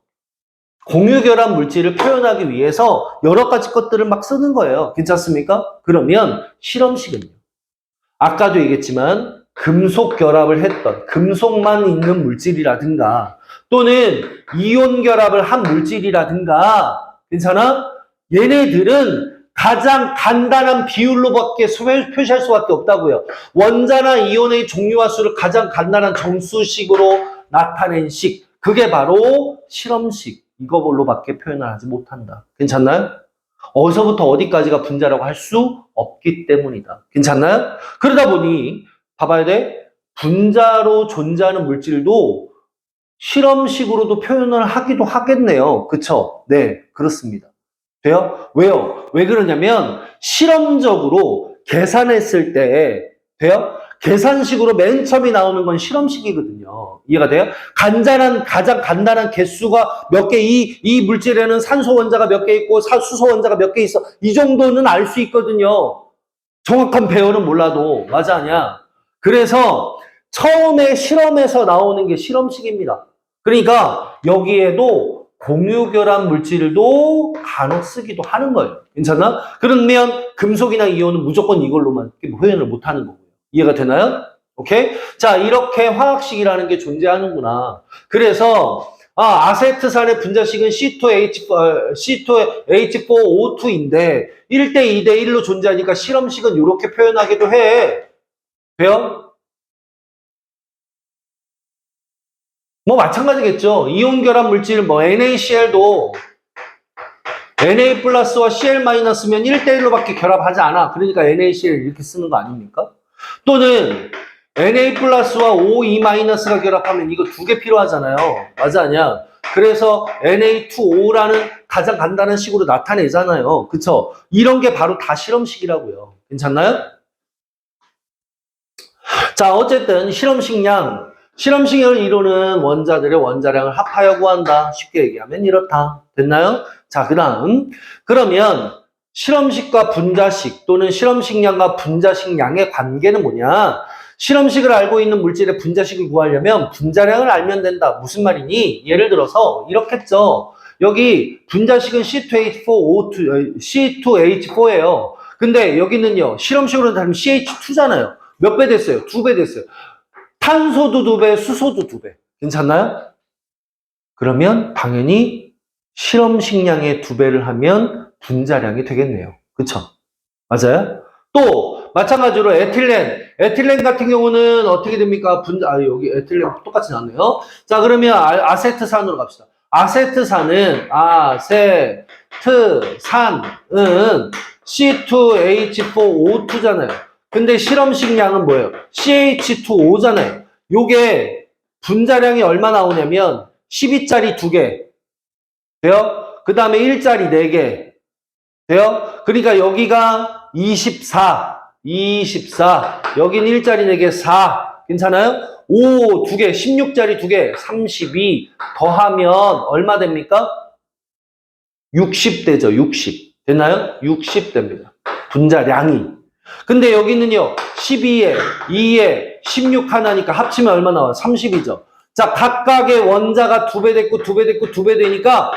공유결합 물질을 표현하기 위해서 여러 가지 것들을 막 쓰는 거예요. 괜찮습니까? 그러면 실험식은요. 아까도 얘기했지만 금속 결합을 했던 금속만 있는 물질이라든가 또는 이온 결합을 한 물질이라든가 괜찮아? 얘네들은 가장 간단한 비율로밖에 표시할 수밖에 없다고요. 원자나 이온의 종류와 수를 가장 간단한 정수식으로 나타낸 식. 그게 바로 실험식. 이거로밖에 표현을 하지 못한다. 괜찮나요? 어디서부터 어디까지가 분자라고 할 수 없기 때문이다. 괜찮나요? 그러다 보니 봐봐야 돼. 분자로 존재하는 물질도 실험식으로도 표현을 하기도 하겠네요. 그쵸? 네, 그렇습니다. 돼요? 왜요? 왜 그러냐면 실험적으로 계산했을 때 돼요? 계산식으로 맨 처음에 나오는 건 실험식이거든요. 이해가 돼요? 가장 간단한 개수가 몇 개, 이 물질에는 산소 원자가 몇 개 있고 수소 원자가 몇 개 있어. 이 정도는 알 수 있거든요. 정확한 배열은 몰라도. 맞아, 아니야? 그래서 처음에 실험에서 나오는 게 실험식입니다. 그러니까 여기에도 공유결합 물질도 간혹 쓰기도 하는 거예요. 괜찮나? 그러면 금속이나 이온은 무조건 이걸로만 표현을 못하는 거고요. 이해가 되나요? 오케이? 자, 이렇게 화학식이라는 게 존재하는구나. 그래서 아세트산의 분자식은 C2H4O2인데 1대 2대 1로 존재하니까 실험식은 이렇게 표현하기도 해. 돼요? 뭐 마찬가지겠죠. 이온 결합 물질 뭐 NaCl도 Na 플러스와 Cl 마이너스면 1대1로밖에 결합하지 않아. 그러니까 NaCl 이렇게 쓰는 거 아닙니까? 또는 Na 플러스와 O2 마이너스가 결합하면 이거 두 개 필요하잖아요. 맞아 아니야? 그래서 Na2O라는 가장 간단한 식으로 나타내잖아요. 그쵸? 이런 게 바로 다 실험식이라고요. 괜찮나요? 자, 어쨌든 실험식을 이루는 원자들의 원자량을 합하여 구한다. 쉽게 얘기하면 이렇다. 됐나요? 자, 그러면 실험식과 분자식 또는 실험식량과 분자식량의 관계는 뭐냐? 실험식을 알고 있는 물질의 분자식을 구하려면 분자량을 알면 된다. 무슨 말이니? 예를 들어서 이렇게 했죠. 여기 분자식은 C2H4예요. 근데 여기는요. 실험식으로 따르면 CH2잖아요. 몇 배 됐어요? 2배 됐어요. 탄소도 2배, 수소도 2배. 괜찮나요? 그러면 당연히 실험식량의 2배를 하면 분자량이 되겠네요. 그쵸? 맞아요? 또 마찬가지로 에틸렌 같은 경우는 어떻게 됩니까? 여기 에틸렌 똑같이 나왔네요. 자, 그러면 아세트산으로 갑시다. 아세트산은 C2H4O2잖아요. 근데 실험식량은 뭐예요? CH2O잖아요. 요게 분자량이 얼마 나오냐면 12짜리 2개 돼요? 그 다음에 1짜리 4개 돼요? 그러니까 여기가 24 여긴 1짜리 4개 4 괜찮아요? 5 2개 16짜리 2개 32 더하면 얼마 됩니까? 60 되죠. 60 됐나요? 60 됩니다. 분자량이. 근데 여기는요 12에 2에 16 하나니까 합치면 얼마 나와요? 30이죠. 자, 각각의 원자가 2배 됐고 2배 됐고 2배 되니까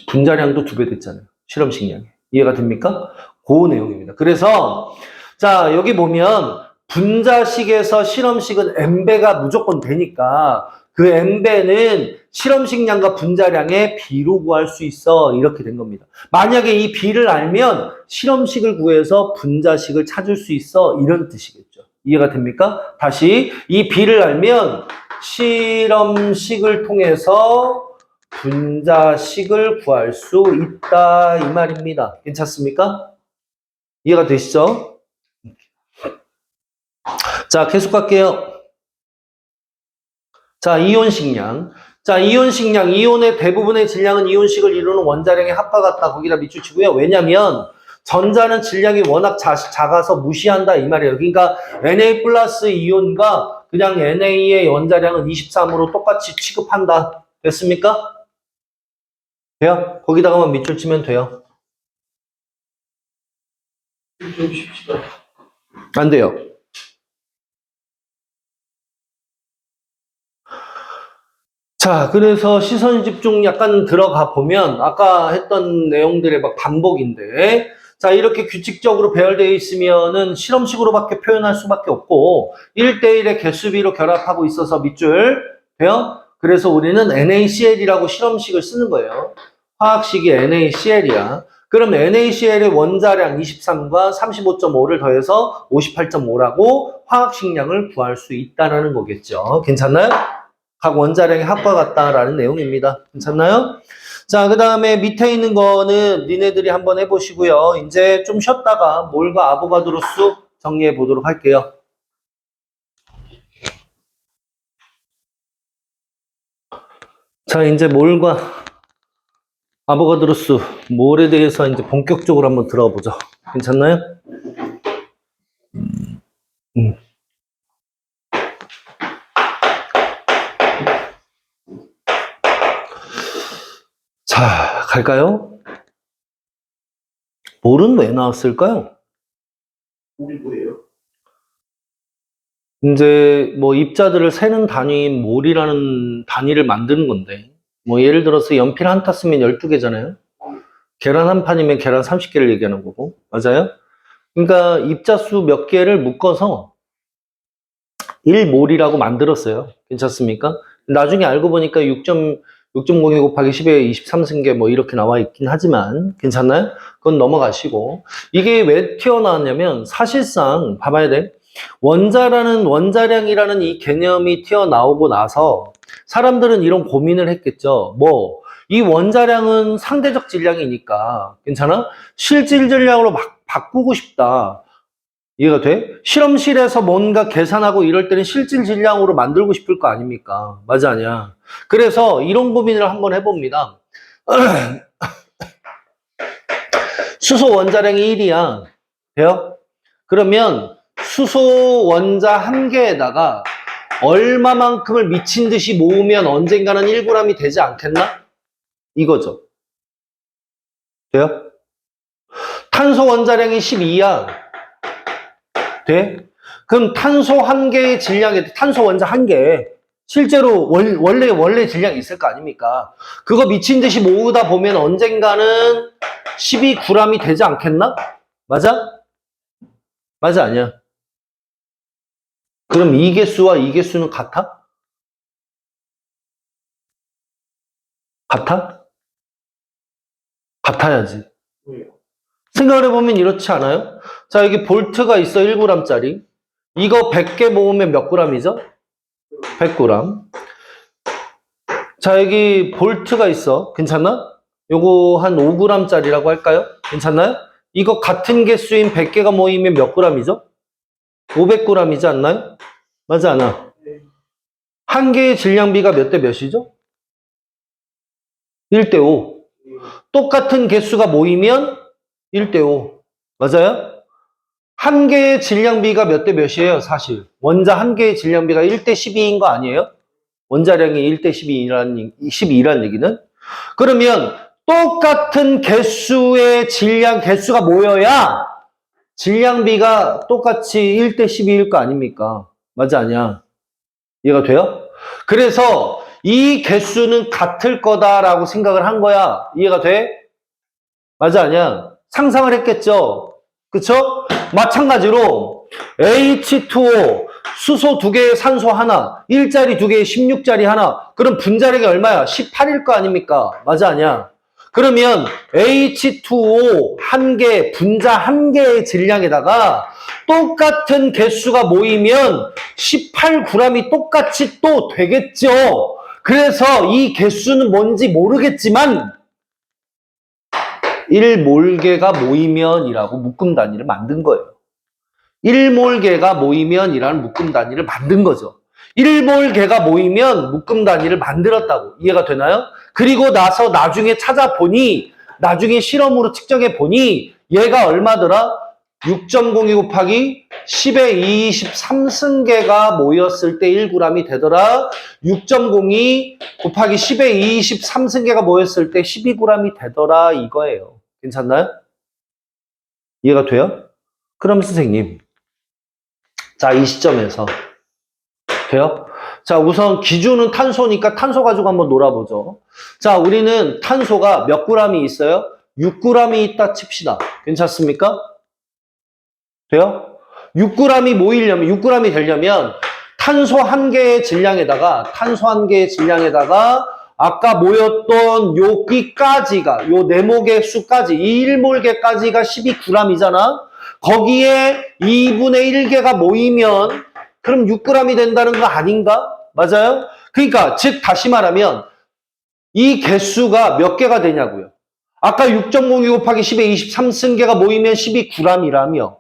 분자량도 2배 됐잖아요. 실험식량이. 이해가 됩니까? 그 내용입니다. 그래서 자, 여기 보면 분자식에서 실험식은 n배가 무조건 되니까 그 n배는 실험식량과 분자량의 비로 구할 수 있어. 이렇게 된 겁니다. 만약에 이 비를 알면 실험식을 구해서 분자식을 찾을 수 있어. 이런 뜻이겠죠. 이해가 됩니까? 다시 이 비를 알면 실험식을 통해서 분자식을 구할 수 있다. 이 말입니다. 괜찮습니까? 이해가 되시죠? 자, 계속 갈게요. 자, 이온식량. 자, 이온의 대부분의 질량은 이온식을 이루는 원자량의 합과 같다. 거기다 밑줄 치고요. 왜냐면 전자는 질량이 워낙 작아서 무시한다 이 말이에요. 그러니까 Na 플러스 이온과 그냥 Na의 원자량은 23으로 똑같이 취급한다. 됐습니까? 돼요? 거기다가만 밑줄 치면 돼요. 좀 쉽시다. 안 돼요. 자, 그래서 시선 집중 약간 들어가 보면 아까 했던 내용들의 막 반복인데, 자, 이렇게 규칙적으로 배열되어 있으면은 실험식으로밖에 표현할 수밖에 없고 1대1의 개수비로 결합하고 있어서 밑줄 돼요? 그래서 우리는 NaCl이라고 실험식을 쓰는 거예요. 화학식이 NaCl이야. 그럼 NaCl의 원자량 23과 35.5를 더해서 58.5라고 화학식량을 구할 수 있다는 거겠죠. 괜찮나요? 각 원자량의 합과 같다라는 내용입니다. 괜찮나요? 자, 그 다음에 밑에 있는 거는 니네들이 한번 해보시고요. 이제 좀 쉬었다가 몰과 아보가드로 수 정리해 보도록 할게요. 자, 이제 몰과 아보가드로 수, 몰에 대해서 이제 본격적으로 한번 들어가 보죠. 괜찮나요? 자, 갈까요? 몰은 왜 나왔을까요? 몰이 뭐예요? 이제 뭐 입자들을 세는 단위인 몰이라는 단위를 만드는 건데, 뭐 예를 들어서 연필 한 타 쓰면 12개잖아요. 계란 한 판이면 계란 30개를 얘기하는 거고, 맞아요? 그러니까 입자수 몇 개를 묶어서 1몰이라고 만들었어요. 괜찮습니까? 나중에 알고 보니까 6.02 곱하기 10에 23승계 뭐 이렇게 나와 있긴 하지만 괜찮나요? 그건 넘어가시고 이게 왜 튀어나왔냐면 사실상 봐봐야 돼. 원자량이라는 이 개념이 튀어나오고 나서 사람들은 이런 고민을 했겠죠. 뭐, 이 원자량은 상대적 질량이니까, 괜찮아? 실질 질량으로 막 바꾸고 싶다. 이해가 돼? 실험실에서 뭔가 계산하고 이럴 때는 실질 질량으로 만들고 싶을 거 아닙니까? 맞아, 아니야? 그래서 이런 고민을 한번 해봅니다. 수소 원자량이 1이야. 돼요? 그러면 수소 원자 한 개에다가 얼마만큼을 미친 듯이 모으면 언젠가는 1g이 되지 않겠나? 이거죠. 돼요? 탄소 원자량이 12야. 돼? 그럼 탄소 한 개의 질량에, 탄소 원자 한 개, 실제로 원래 질량이 있을 거 아닙니까? 그거 미친 듯이 모으다 보면 언젠가는 12g이 되지 않겠나? 맞아? 맞아, 아니야? 그럼 이 개수와 이 개수는 같아? 같아? 같아야지. 생각을 해보면 이렇지 않아요? 자, 여기 볼트가 있어, 1g짜리. 이거 100개 모으면 몇 g이죠? 100g. 자, 여기 볼트가 있어. 괜찮나? 요거 한 5g짜리라고 할까요? 괜찮나요? 이거 같은 개수인 100개가 모이면 몇 g이죠? 500g이지 않나요? 맞지 않아? 한 개의 질량비가 몇 대 몇이죠? 1대5. 똑같은 개수가 모이면 1대5. 맞아요? 한 개의 질량비가 몇 대 몇이에요, 사실? 원자 한 개의 질량비가 1대 12인 거 아니에요? 원자량이 1대 12라는 얘기는? 그러면 똑같은 개수의 개수가 모여야 질량비가 똑같이 1대 12일 거 아닙니까? 맞아, 아니야? 이해가 돼요? 그래서 이 개수는 같을 거다라고 생각을 한 거야. 이해가 돼? 맞아, 아니야? 상상을 했겠죠? 그쵸? 마찬가지로 H2O, 수소 2개에 산소 하나, 1짜리 2개에 16짜리 하나. 그럼 분자량이 얼마야? 18일 거 아닙니까? 맞아, 아니야? 그러면 H2O 한 개, 분자 한 개의 질량에다가 똑같은 개수가 모이면 18g이 똑같이 또 되겠죠. 그래서 이 개수는 뭔지 모르겠지만 1몰개가 모이면이라고 묶음 단위를 만든 거예요. 1몰개가 모이면이라는 묶음 단위를 만든 거죠. 1몰개가 모이면 묶음 단위를 만들었다고. 이해가 되나요? 그리고 나서 나중에 찾아보니, 나중에 실험으로 측정해 보니 얘가 얼마더라? 6.02 곱하기 10의 23승계가 모였을 때 1g이 되더라. 6.02 곱하기 10의 23승계가 모였을 때 12g이 되더라. 이거예요. 괜찮나요? 이해가 돼요? 그럼 선생님, 자, 이 시점에서 돼요? 자, 우선 기준은 탄소니까 탄소 가지고 한번 놀아보죠. 자, 우리는 탄소가 몇 g이 있어요? 6g이 있다 칩시다. 괜찮습니까? 돼요? 6g이 모이려면, 6g이 되려면 탄소 한 개의 질량에다가 아까 모였던 여기까지가, 요 네모개 수까지, 이 1몰개까지가 12g이잖아? 거기에 2분의 1개가 모이면 그럼 6g이 된다는 거 아닌가? 맞아요? 그러니까 즉 다시 말하면 이 개수가 몇 개가 되냐고요. 아까 6.02 곱하기 10의 23승계가 모이면 12g이라며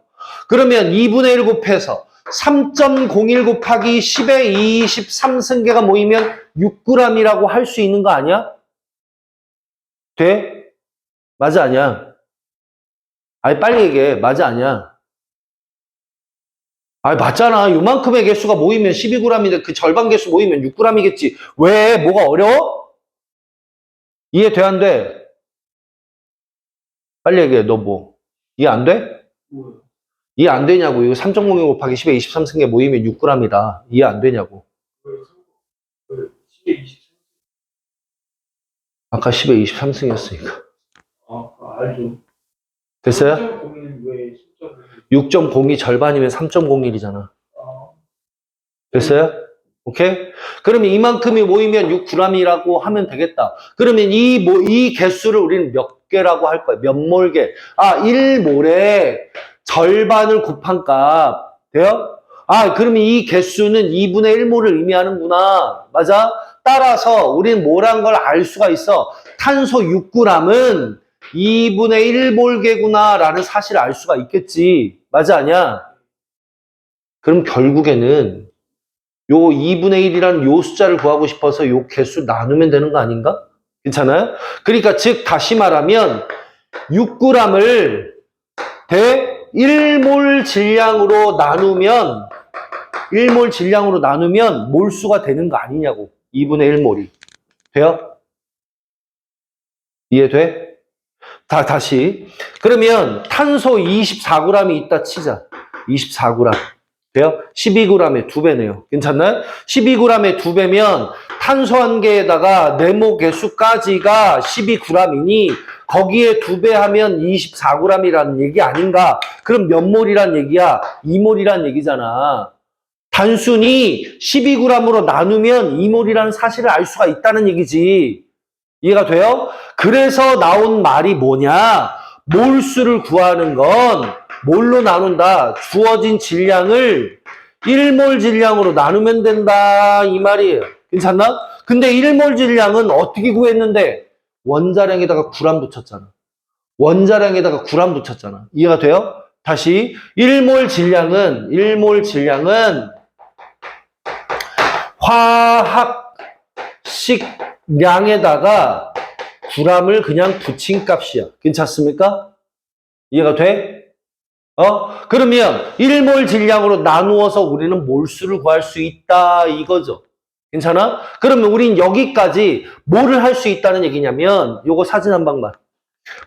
그러면 2분의 1 곱해서 3.01 곱하기 10의 23승계가 모이면 6g이라고 할 수 있는 거 아니야? 돼? 맞아, 아니야? 아니, 빨리 얘기해. 맞아, 아니야? 아니, 맞잖아. 요만큼의 개수가 모이면 12g인데 그 절반 개수 모이면 6g이겠지. 왜? 뭐가 어려워? 이해 돼, 안 돼? 빨리 얘기해. 너 뭐? 이해 안 돼? 뭐요? 이해 안 되냐고. 이거 3.02 곱하기 10의 23승계 모이면 6g이다. 이해 안 되냐고. 아까 10의 23승이었으니까. 아, 알죠. 됐어요? 3.01 왜 6.02 절반이면 3.01이잖아. 됐어요? 오케이? 그러면 이만큼이 모이면 6g이라고 하면 되겠다. 그러면 이 개수를 우리는 몇 개라고 할 거야? 몇 몰개? 아, 1몰에 절반을 곱한 값. 돼요? 아, 그러면 이 개수는 2분의 1몰을 의미하는구나. 맞아? 따라서 우리는 뭐란 걸 알 수가 있어. 탄소 6g은 2분의 1몰계구나 라는 사실을 알 수가 있겠지. 맞아, 아니야? 그럼 결국에는 요 2분의 1이라는 요 숫자를 구하고 싶어서 요 개수 나누면 되는 거 아닌가? 괜찮아요? 그러니까 즉 다시 말하면 6g을 대 1몰 질량으로 나누면 1몰 질량으로 나누면 몰수가 되는 거 아니냐고. 2분의 1몰이. 돼요? 이해돼? 다시. 그러면 탄소 24g이 있다 치자. 24g. 돼요? 12g의 2배네요. 괜찮나요? 12g의 2배면 탄소 한 개에다가 네모 개수까지가 12g이니 거기에 2배 하면 24g이라는 얘기 아닌가? 그럼 몇 몰이란 얘기야? 2몰이란 얘기잖아. 단순히 12g으로 나누면 2몰이라는 사실을 알 수가 있다는 얘기지. 이해가 돼요? 그래서 나온 말이 뭐냐? 몰수를 구하는 건 몰로 나눈다. 주어진 질량을 1몰 질량으로 나누면 된다. 이 말이에요. 괜찮나? 근데 1몰 질량은 어떻게 구했는데? 원자량에다가 9g 붙였잖아. 원자량에다가 9g 붙였잖아. 이해가 돼요? 다시 1몰 질량은 화학식량에다가 9g을 그냥 붙인 값이야. 괜찮습니까? 이해가 돼? 그러면 1몰 질량으로 나누어서 우리는 몰수를 구할 수 있다 이거죠. 괜찮아? 그러면 우린 여기까지 뭐를 할 수 있다는 얘기냐면 요거 사진 한 방만.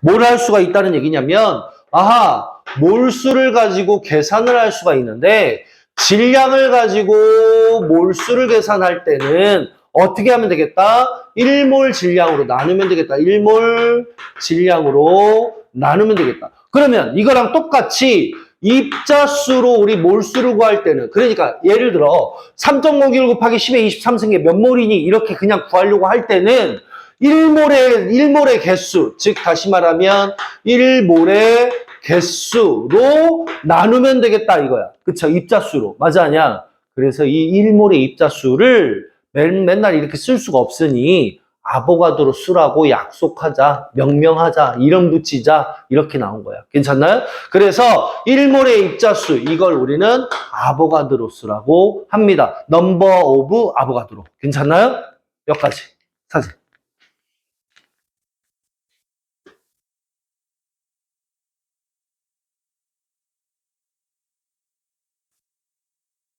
뭘 할 수가 있다는 얘기냐면 아하, 몰수를 가지고 계산을 할 수가 있는데 질량을 가지고 몰수를 계산할 때는 어떻게 하면 되겠다? 1몰 질량으로 나누면 되겠다. 1몰 질량으로 나누면 되겠다. 그러면 이거랑 똑같이 입자수로 우리 몰수를 구할 때는 그러니까 예를 들어 3.5kg 곱하기 10의 23승계 몇 몰이니 이렇게 그냥 구하려고 할 때는 1몰의 개수, 즉 다시 말하면 1몰의 개수로 나누면 되겠다 이거야. 그쵸? 입자수로. 맞아, 아니야? 그래서 이 1몰의 입자수를 맨날 이렇게 쓸 수가 없으니 아보가드로 수라고 약속하자, 명명하자, 이름 붙이자 이렇게 나온 거야. 괜찮나요? 그래서 1몰의 입자수 이걸 우리는 아보가드로 수라고 합니다. 넘버 오브 아보가드로. 괜찮나요? 여기까지. 사진.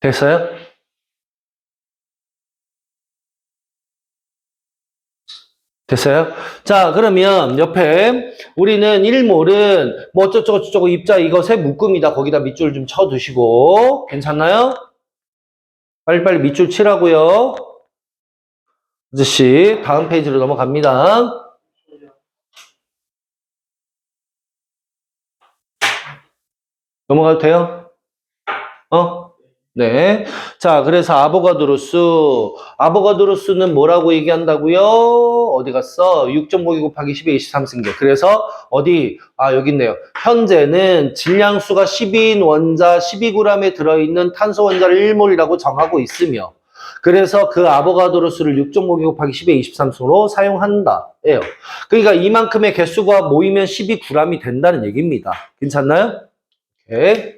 됐어요? 됐어요? 자, 그러면 옆에 우리는 1몰은 뭐 어쩌고저쩌고 입자 이것의 묶음이다. 거기다 밑줄 좀 쳐두시고 괜찮나요? 빨리빨리 밑줄 치라고요. 아저씨 다음 페이지로 넘어갑니다. 넘어가도 돼요? 네. 자, 그래서 아보가드로수는 뭐라고 얘기한다고요? 어디 갔어? 6.52 곱하기 10의 23승계. 그래서 어디? 여기 있네요. 현재는 질량수가 12인 원자 12g에 들어있는 탄소 원자를 1몰이라고 정하고 있으며 그래서 그 아보가드로수를 6.52 곱하기 10의 23승으로 사용한다. 예요. 그러니까 이만큼의 개수가 모이면 12g이 된다는 얘기입니다. 괜찮나요? 오케이.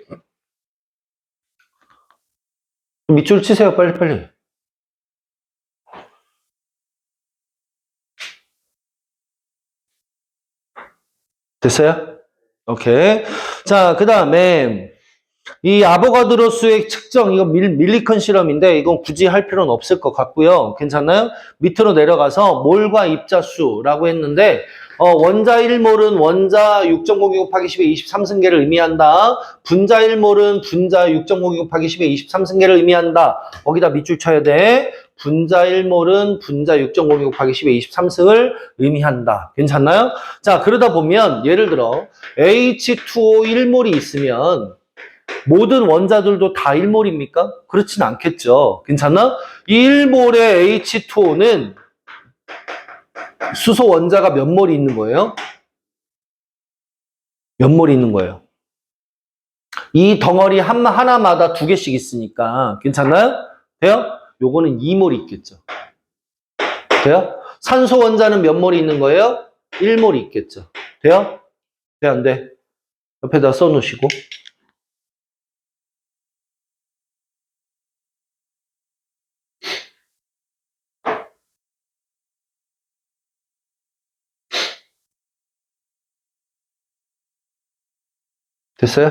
밑줄 치세요, 빨리빨리. 됐어요? 오케이. 자, 그 다음에, 이 아보가드로수의 측정, 이거 밀리컨 실험인데, 이건 굳이 할 필요는 없을 것 같고요. 괜찮나요? 밑으로 내려가서 몰과 입자수라고 했는데, 원자 1몰은 원자 6.52 곱하기 10의 23승계를 의미한다. 분자 1몰은 분자 6.52 곱하기 10의 23승계를 의미한다. 거기다 밑줄 쳐야 돼. 분자 1몰은 분자 6.52 곱하기 10의 23승을 의미한다. 괜찮나요? 자, 그러다 보면 예를 들어 H2O 1몰이 있으면 모든 원자들도 다 1몰입니까? 그렇진 않겠죠. 괜찮나? 이 1몰의 H2O는 수소 원자가 몇 몰이 있는 거예요? 몇 몰이 있는 거예요? 이 덩어리 하나마다 2개씩 있으니까 괜찮나요? 돼요? 요거는 2몰이 있겠죠. 돼요? 산소 원자는 몇 몰이 있는 거예요? 1몰이 있겠죠. 돼요? 돼, 안 돼? 옆에다 써놓으시고. 됐어요?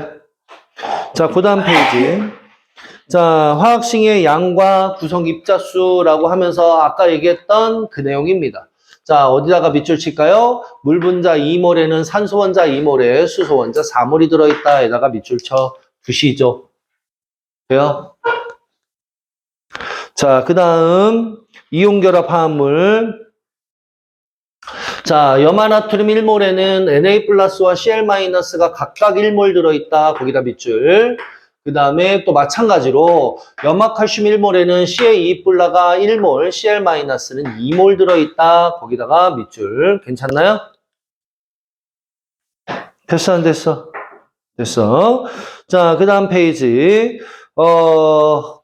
자, 그 다음 페이지. 자, 화학식의 양과 구성 입자수라고 하면서 아까 얘기했던 그 내용입니다. 자, 어디다가 밑줄 칠까요? 물 분자 2몰에는 산소 원자 2몰에 수소 원자 4몰이 들어있다. 에다가 밑줄 쳐 주시죠. 돼요? 자, 그 다음 이온결합 화합물. 자, 염화나트륨 1몰에는 Na 플러스와 Cl-가 각각 1몰 들어있다. 거기다 밑줄. 그 다음에 또 마찬가지로 염화칼슘 1몰에는 CaE+가 1몰, Cl-는 2몰 들어있다. 거기다가 밑줄. 괜찮나요? 됐어, 안 됐어? 됐어. 자, 그 다음 페이지.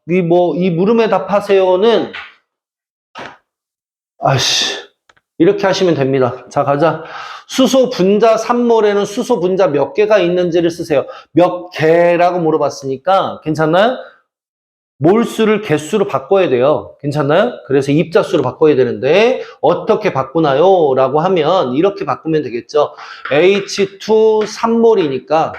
이 물음에 답하세요는, 이렇게 하시면 됩니다. 자, 가자. 수소 분자 3몰에는 수소 분자 몇 개가 있는지를 쓰세요. 몇 개라고 물어봤으니까 괜찮나요? 몰수를 개수로 바꿔야 돼요. 괜찮나요? 그래서 입자수로 바꿔야 되는데 어떻게 바꾸나요? 라고 하면 이렇게 바꾸면 되겠죠. H2 3몰이니까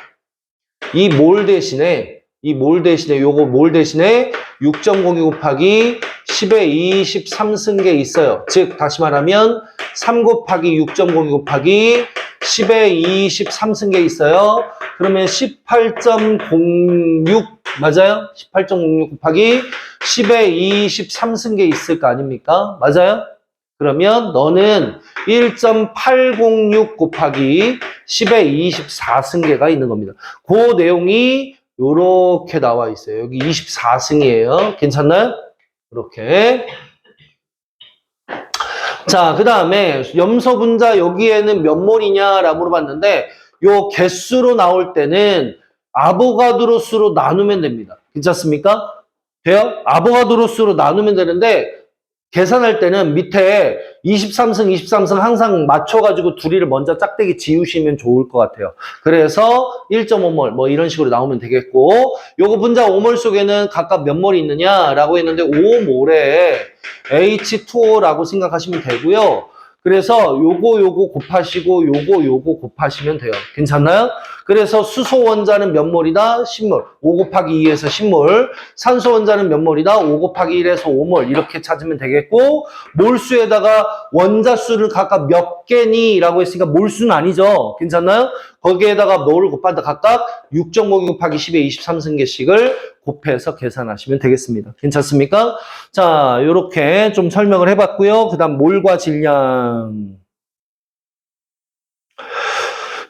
이 몰 대신에 요거 몰 대신에 6.02 곱하기 10의 23승계 있어요. 즉 다시 말하면 3 곱하기 6.02 곱하기 10의 23승계 있어요. 그러면 18.06 맞아요? 18.06 곱하기 10의 23승계 있을 거 아닙니까? 맞아요? 그러면 너는 1.806 곱하기 10의 24승계가 있는 겁니다. 그 내용이 요렇게 나와 있어요. 여기 24승이에요. 괜찮나요? 이렇게. 자, 그 다음에 염소 분자 여기에는 몇 몰이냐라고 물어봤는데 요 개수로 나올 때는 아보가드로 수로 나누면 됩니다. 괜찮습니까? 돼요? 아보가드로 수로 나누면 되는데 계산할 때는 밑에 23승 항상 맞춰가지고 둘이를 먼저 짝대기 지우시면 좋을 것 같아요. 그래서 1.5몰 뭐 이런 식으로 나오면 되겠고 요거 분자 5몰 속에는 각각 몇 몰이 있느냐라고 했는데 5몰에 H2O라고 생각하시면 되고요. 그래서 요거 곱하시고 요거 곱하시면 돼요. 괜찮나요? 그래서 수소 원자는 몇 몰이다? 10몰. 5 곱하기 2에서 10몰. 산소 원자는 몇 몰이다? 5 곱하기 1에서 5몰. 이렇게 찾으면 되겠고 몰수에다가 원자 수를 각각 몇 개니? 라고 했으니까 몰수는 아니죠. 괜찮나요? 거기에다가 뭐를 곱한다? 각각 6.5 곱하기 10의 23승계씩을 곱해서 계산하시면 되겠습니다. 괜찮습니까? 자, 요렇게 좀 설명을 해봤고요. 그 다음 몰과 질량.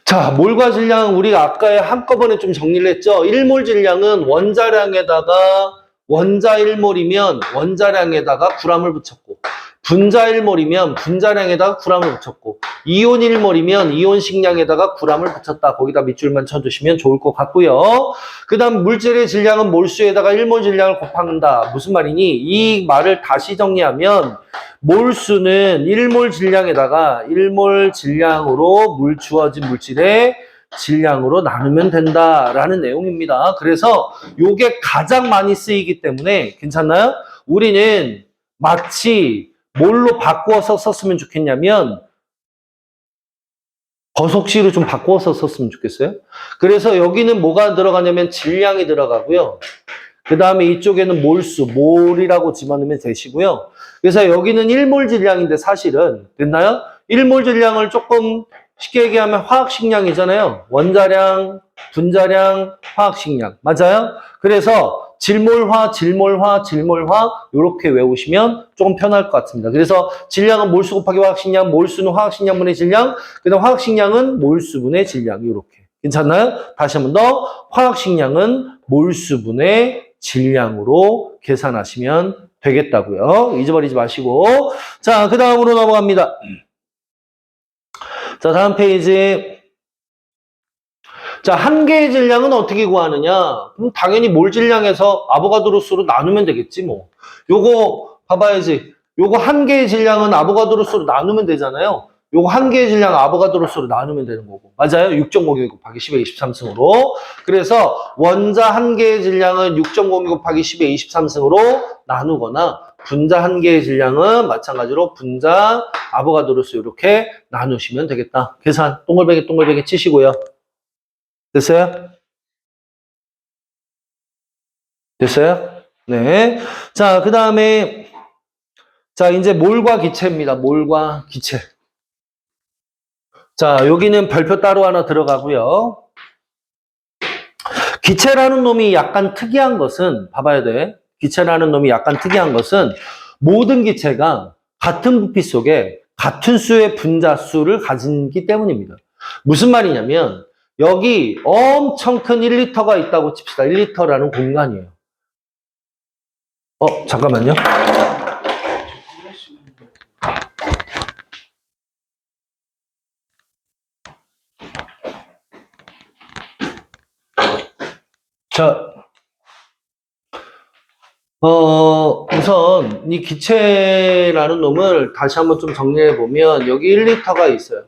자, 몰과 질량 우리가 아까 한꺼번에 좀 정리를 했죠. 1몰 질량은 원자량에다가 원자 1몰이면 원자량에다가 g을 붙였고 분자 1몰이면 분자량에다가 g을 붙였고 이온 1몰이면 이온식량에다가 g을 붙였다. 거기다 밑줄만 쳐주시면 좋을 것 같고요. 그 다음 물질의 질량은 몰수에다가 1몰 질량을 곱한다. 무슨 말이니? 이 말을 다시 정리하면 몰수는 1몰 질량에다가 1몰 질량으로 주어진 물질의 질량으로 나누면 된다라는 내용입니다. 그래서 이게 가장 많이 쓰이기 때문에 괜찮나요? 우리는 마치 뭘로 바꾸어서 썼으면 좋겠냐면 버석시로 좀 바꾸어서 썼으면 좋겠어요. 그래서 여기는 뭐가 들어가냐면 질량이 들어가고요. 그 다음에 이쪽에는 몰수, 몰이라고 집어넣으면 되시고요. 그래서 여기는 1몰 질량인데 사실은 됐나요? 1몰 질량을 조금 쉽게 얘기하면 화학식량이잖아요. 원자량, 분자량, 화학식량. 맞아요? 그래서 질몰화, 질몰화, 질몰화 이렇게 외우시면 조금 편할 것 같습니다. 그래서 질량은 몰수 곱하기 화학식량, 몰수는 화학식량분의 질량, 그 다음 화학식량은 몰수분의 질량 이렇게. 괜찮나요? 다시 한 번 더 화학식량은 몰수분의 질량으로 계산하시면 되겠다고요. 잊어버리지 마시고. 자, 그 다음으로 넘어갑니다. 자, 다음 페이지. 자, 한 개의 질량은 어떻게 구하느냐? 그럼 당연히 몰 질량에서 아보가드로 수로 나누면 되겠지, 뭐. 요거 봐봐야지. 요거 한 개의 질량은 아보가드로 수로 나누면 되잖아요. 요거 한 개의 질량 아보가드로 수로 나누면 되는 거고. 맞아요? 6.02 곱하기 10의 23승으로. 그래서 원자 한 개의 질량은 6.02 곱하기 10의 23승으로 나누거나 분자 한 개의 질량은 마찬가지로 분자 아보가드로 수 이렇게 나누시면 되겠다. 계산 동글베개 치시고요. 됐어요? 됐어요? 네. 자, 그 다음에 자, 이제 몰과 기체입니다. 몰과 기체. 자, 여기는 별표 따로 하나 들어가고요. 기체라는 놈이 약간 특이한 것은 봐봐야 돼. 기체라는 놈이 약간 특이한 것은 모든 기체가 같은 부피 속에 같은 수의 분자수를 가진기 때문입니다. 무슨 말이냐면 여기 엄청 큰 1리터가 있다고 칩시다. 1리터라는 공간이에요. 잠깐만요. 자, 우선 이 기체라는 놈을 다시 한번 좀 정리해 보면 여기 1리터가 있어요.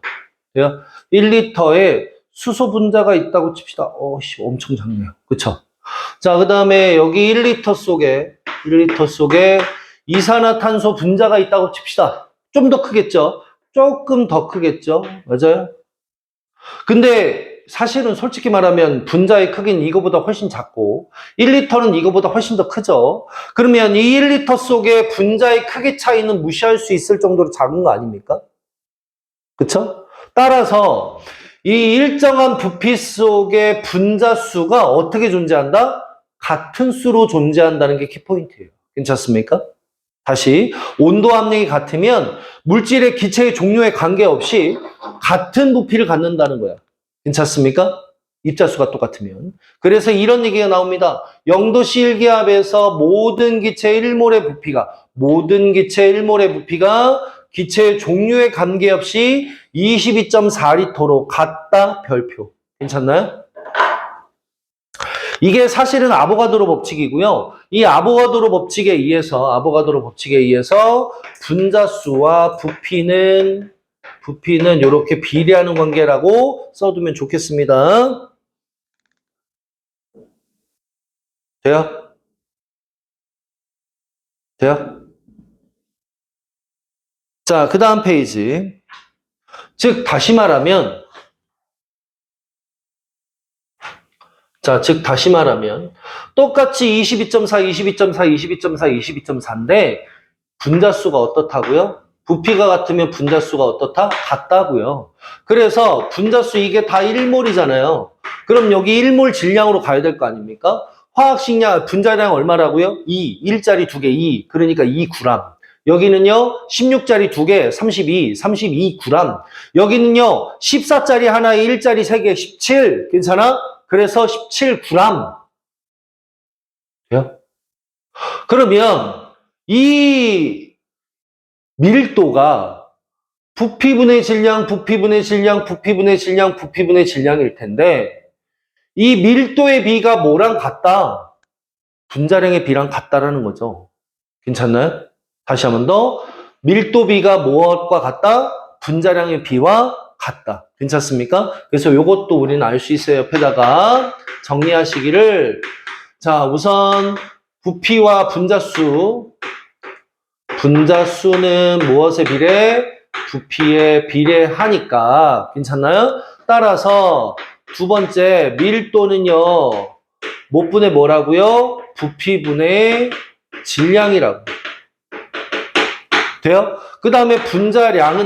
1리터에 수소 분자가 있다고 칩시다. 엄청 작네요. 그쵸? 자, 그 다음에 여기 1리터 속에 이산화탄소 분자가 있다고 칩시다. 좀 더 크겠죠? 조금 더 크겠죠? 맞아요? 근데 사실은 솔직히 말하면 분자의 크기는 이거보다 훨씬 작고 1리터는 이거보다 훨씬 더 크죠. 그러면 이 1리터 속에 분자의 크기 차이는 무시할 수 있을 정도로 작은 거 아닙니까? 그쵸? 따라서 이 일정한 부피 속의 분자 수가 어떻게 존재한다? 같은 수로 존재한다는 게 키포인트예요. 괜찮습니까? 다시 온도 압력이 같으면 물질의 기체의 종류에 관계없이 같은 부피를 갖는다는 거야. 괜찮습니까? 입자수가 똑같으면. 그래서 이런 얘기가 나옵니다. 0도씨 1기압에서 모든 기체의 1몰의 부피가 기체의 종류에 관계없이 22.4리터로 같다 별표. 괜찮나요? 이게 사실은 아보가드로 법칙이고요. 이 아보가드로 법칙에 의해서 분자수와 부피는 이렇게 비례하는 관계라고 써두면 좋겠습니다. 돼요? 자, 그 다음 페이지. 즉, 다시 말하면 똑같이 22.4인데 분자수가 어떻다고요? 부피가 같으면 분자수가 어떻다? 같다고요. 그래서 분자수 이게 다 1몰이잖아요. 그럼 여기 1몰 질량으로 가야 될 거 아닙니까? 화학식량 분자량 얼마라고요? 2, 1짜리 2개 2, 그러니까 2g. 여기는요 16짜리 2개 32g. 여기는요 14짜리 하나에 1짜리 3개 17, 괜찮아? 그래서 17g. 그러면 이 밀도가 부피분의 질량일 텐데 이 밀도의 비가 뭐랑 같다? 분자량의 비랑 같다라는 거죠. 괜찮나요? 다시 한 번 더. 밀도 비가 무엇과 같다? 분자량의 비와 같다. 괜찮습니까? 그래서 이것도 우리는 알 수 있어요. 옆에다가 정리하시기를. 자, 우선 부피와 분자수는 무엇에 비례? 부피에 비례하니까. 괜찮나요? 따라서 두 번째 밀도는요. 못 분의 뭐라고요? 부피분의 질량이라고. 돼요? 그 다음에 분자량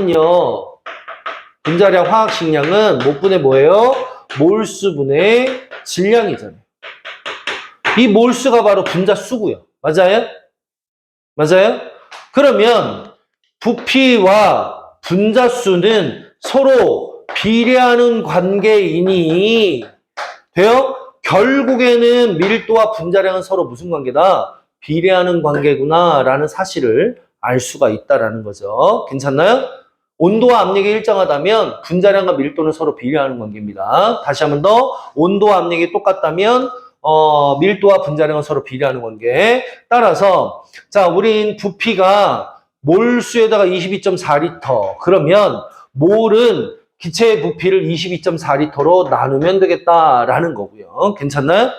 화학식량은 못 분의 뭐예요? 몰수분의 질량이잖아요. 이 몰수가 바로 분자수고요. 맞아요? 그러면 부피와 분자수는 서로 비례하는 관계이니 돼요? 결국에는 밀도와 분자량은 서로 무슨 관계다? 비례하는 관계구나 라는 사실을 알 수가 있다라는 거죠. 괜찮나요? 온도와 압력이 일정하다면 분자량과 밀도는 서로 비례하는 관계입니다. 다시 한 번 더, 온도와 압력이 똑같다면 밀도와 분자량은 서로 비례하는 관계. 따라서 자, 우린 부피가 몰수에다가 22.4리터. 그러면 몰은 기체의 부피를 22.4리터로 나누면 되겠다라는 거고요. 괜찮나요?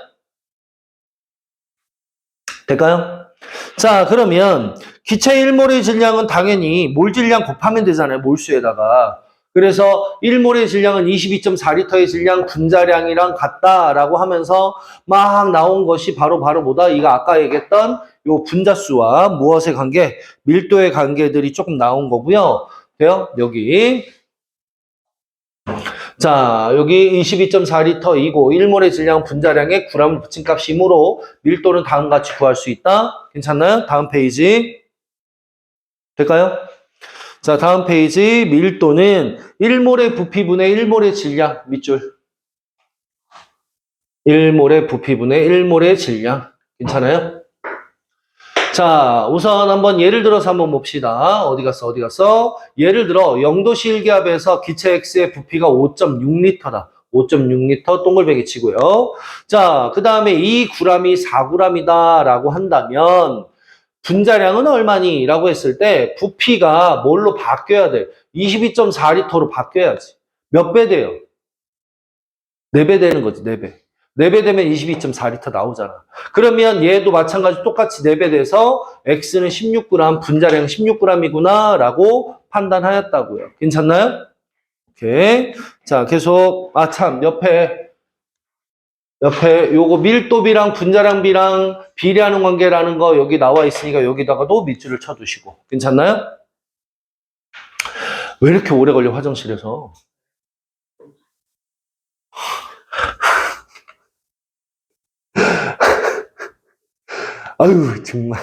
될까요? 자, 그러면 기체 1몰의 질량은 당연히 몰 질량 곱하면 되잖아요. 몰수에다가. 그래서 1몰의 질량은 22.4리터의 질량 분자량이랑 같다라고 하면서 막 나온 것이 바로 뭐다? 이거 아까 얘기했던 요 분자수와 무엇의 관계? 밀도의 관계들이 조금 나온 거고요. 돼요? 여기. 자, 여기 22.4리터이고 1몰의 질량 분자량의 g을 붙인 값이므로 밀도는 다음과 같이 구할 수 있다. 괜찮나요? 다음 페이지. 될까요? 자, 다음 페이지. 밀도는 1몰의 부피분의 1몰의 질량. 밑줄. 1몰의 부피분의 1몰의 질량. 괜찮아요? 자, 우선 한번 예를 들어서 한번 봅시다. 어디 갔어? 예를 들어 0도씨 1기압에서 기체 X의 부피가 5.6리터다. 5.6리터 동글베개 치고요. 자, 그 다음에 이 g이 4g이다 라고 한다면 분자량은 얼마니? 라고 했을 때 부피가 뭘로 바뀌어야 돼? 22.4리터로 바뀌어야지. 몇 배 돼요? 4배 되는 거지, 4배. 4배 되면 22.4리터 나오잖아. 그러면 얘도 마찬가지 똑같이 4배 돼서 X는 16g, 분자량 16g이구나 라고 판단하였다고요. 괜찮나요? 오케이. 자, 계속, 옆에 요거 밀도비랑 분자량비랑 비례하는 관계라는 거 여기 나와 있으니까 여기다가도 밑줄을 쳐두시고. 괜찮나요? 왜 이렇게 오래 걸려, 화장실에서? 아유, 정말.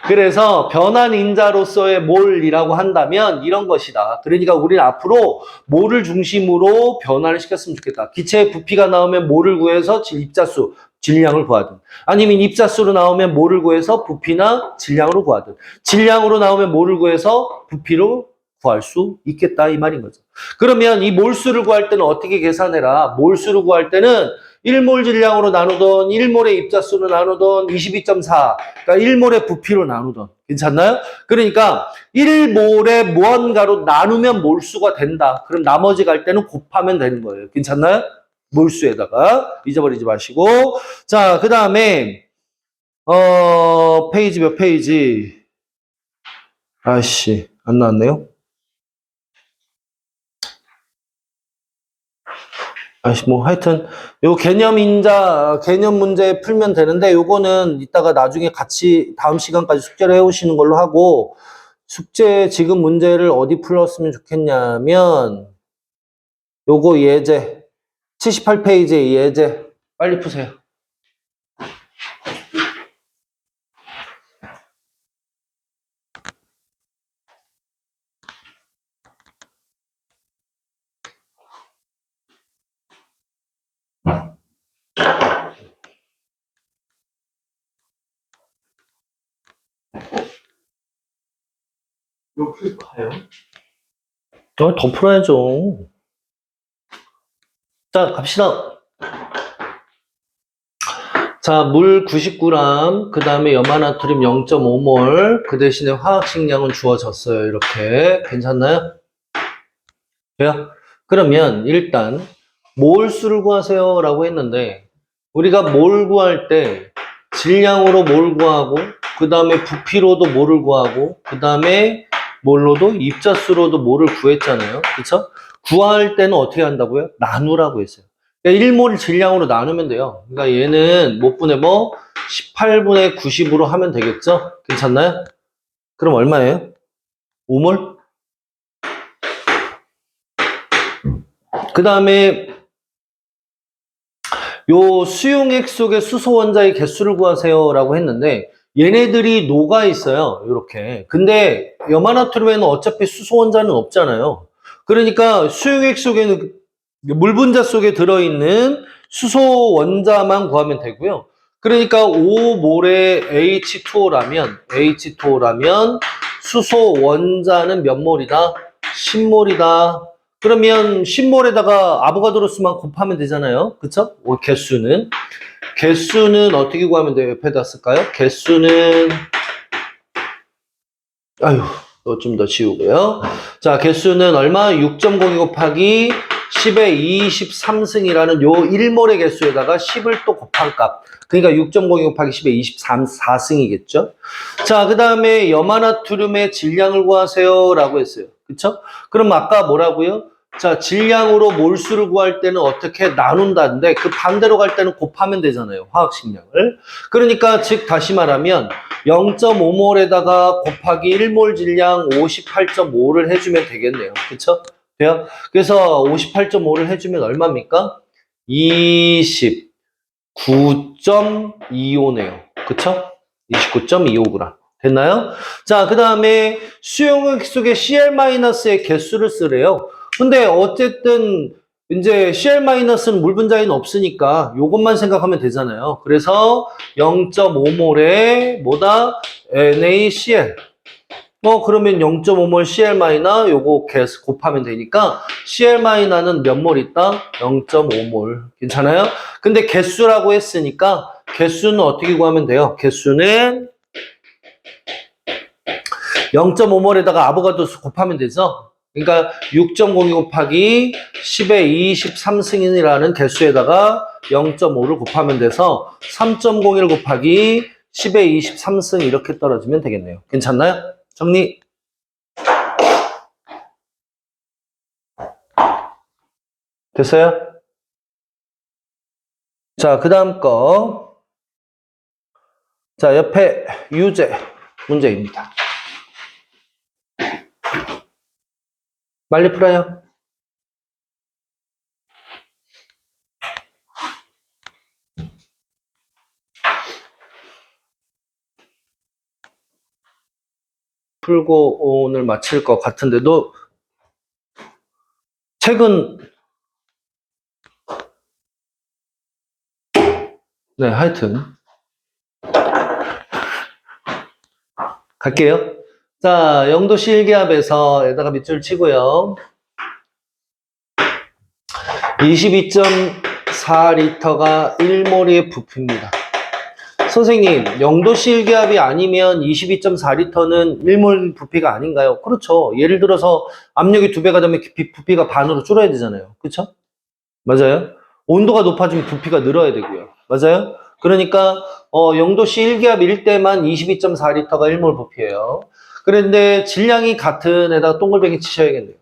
그래서 변한 인자로서의 몰이라고 한다면 이런 것이다. 그러니까 우리는 앞으로 몰을 중심으로 변화를 시켰으면 좋겠다. 기체의 부피가 나오면 몰을 구해서 입자수, 질량을 구하든, 아니면 입자수로 나오면 몰을 구해서 부피나 질량으로 구하든, 질량으로 나오면 몰을 구해서 부피로 구할 수 있겠다 이 말인 거죠. 그러면 이 몰수를 구할 때는 어떻게 계산해라? 몰수를 구할 때는 1몰 질량으로 나누던 1몰의 입자수로 나누던 22.4 그러니까 1몰의 부피로 나누던 괜찮나요? 그러니까 1몰의 무언가로 나누면 몰수가 된다. 그럼 나머지 갈 때는 곱하면 되는 거예요. 괜찮나요? 몰수에다가 잊어버리지 마시고 자, 그 다음에 페이지 몇 페이지? 아씨 안 나왔네요. 뭐 하여튼 요 개념 문제 풀면 되는데 요거는 이따가 나중에 같이 다음 시간까지 숙제를 해오시는 걸로 하고 숙제 지금 문제를 어디 풀었으면 좋겠냐면 요거 예제 78페이지 예제 빨리 푸세요. 이거 풀까요? 더 풀어야죠. 자, 갑시다. 자, 물 99g, 그 다음에 염화나트륨 0.5몰, 그 대신에 화학식량은 주어졌어요. 이렇게. 괜찮나요? 돼요? 그러면 일단 몰수를 구하세요 라고 했는데 우리가 몰 구할 때 질량으로 몰 구하고 그 다음에 부피로도 몰을 구하고 그 다음에 몰로도 입자수로도 몰을 구했잖아요. 그쵸? 구할 때는 어떻게 한다고요? 나누라고 했어요. 그러니까 1몰 질량으로 나누면 돼요. 그러니까 얘는 못 분의 18분의 90으로 하면 되겠죠? 괜찮나요? 그럼 얼마예요? 5몰? 그 다음에 요 수용액 속의 수소 원자의 개수를 구하세요 라고 했는데 얘네들이 녹아 있어요. 이렇게. 근데 염화나트륨에는 어차피 수소 원자는 없잖아요. 그러니까 수용액 속에는 물 분자 속에 들어있는 수소 원자만 구하면 되고요. 그러니까 5몰의 H2O라면 수소 원자는 몇 몰이다? 10몰이다. 그러면 10몰에다가 아보가드로수만 곱하면 되잖아요. 그쵸? 개수는 어떻게 구하면 돼요? 옆에다 쓸까요? 개수는 아유, 좀 더 지우고요. 자, 개수는 얼마? 6.02 곱하기 10의 23승이라는 요 1몰의 개수에다가 10을 또 곱한 값. 그러니까 6.02 곱하기 10의 24승이겠죠? 자, 그 다음에 염화나트륨의 질량을 구하세요. 라고 했어요. 그쵸? 그럼 아까 뭐라고요? 자, 질량으로 몰수를 구할 때는 어떻게 나눈다는데 그 반대로 갈 때는 곱하면 되잖아요. 화학식량을. 그러니까 즉 다시 말하면 0.5몰에다가 곱하기 1몰 질량 58.5를 해주면 되겠네요. 그쵸? 돼요? 그래서 58.5를 해주면 얼마입니까? 29.25네요. 그쵸? 29.25g. 됐나요? 자, 그 다음에 수용액 속에 Cl-의 개수를 쓰래요. 근데 어쨌든 이제 Cl-는 물 분자에는 없으니까 요것만 생각하면 되잖아요. 그래서 0.5몰에 뭐다? NaCl. 그러면 0.5몰 Cl- 요거 개수 곱하면 되니까 Cl-는 몇 몰 있다? 0.5몰. 괜찮아요? 근데 개수라고 했으니까 개수는 어떻게 구하면 돼요? 개수는 0.5몰에다가 아보가드로수 곱하면 되죠? 그러니까 6.02 곱하기 10의 23승인이라는 개수에다가 0.5를 곱하면 돼서 3.01 곱하기 10의 23승 이렇게 떨어지면 되겠네요. 괜찮나요? 정리. 됐어요? 자, 그 다음 거. 자, 옆에 유제 문제입니다. 빨리 풀어요. 풀고 오늘 마칠 것 같은데도 책은 네, 하여튼 갈게요. 자, 영도시 1기압에서 에다가 밑줄 치고요. 22.4리터가 1몰의 부피입니다. 선생님, 0도씨 1기압이 아니면 22.4리터는 1몰 부피가 아닌가요? 그렇죠. 예를 들어서 압력이 2배가 되면 부피가 반으로 줄어야 되잖아요. 그렇죠? 맞아요? 온도가 높아지면 부피가 늘어야 되고요. 맞아요? 그러니까 0도씨 1기압일 때만 22.4리터가 1몰 부피예요. 그런데 질량이 같은 에다가 동글뱅이 치셔야겠네요.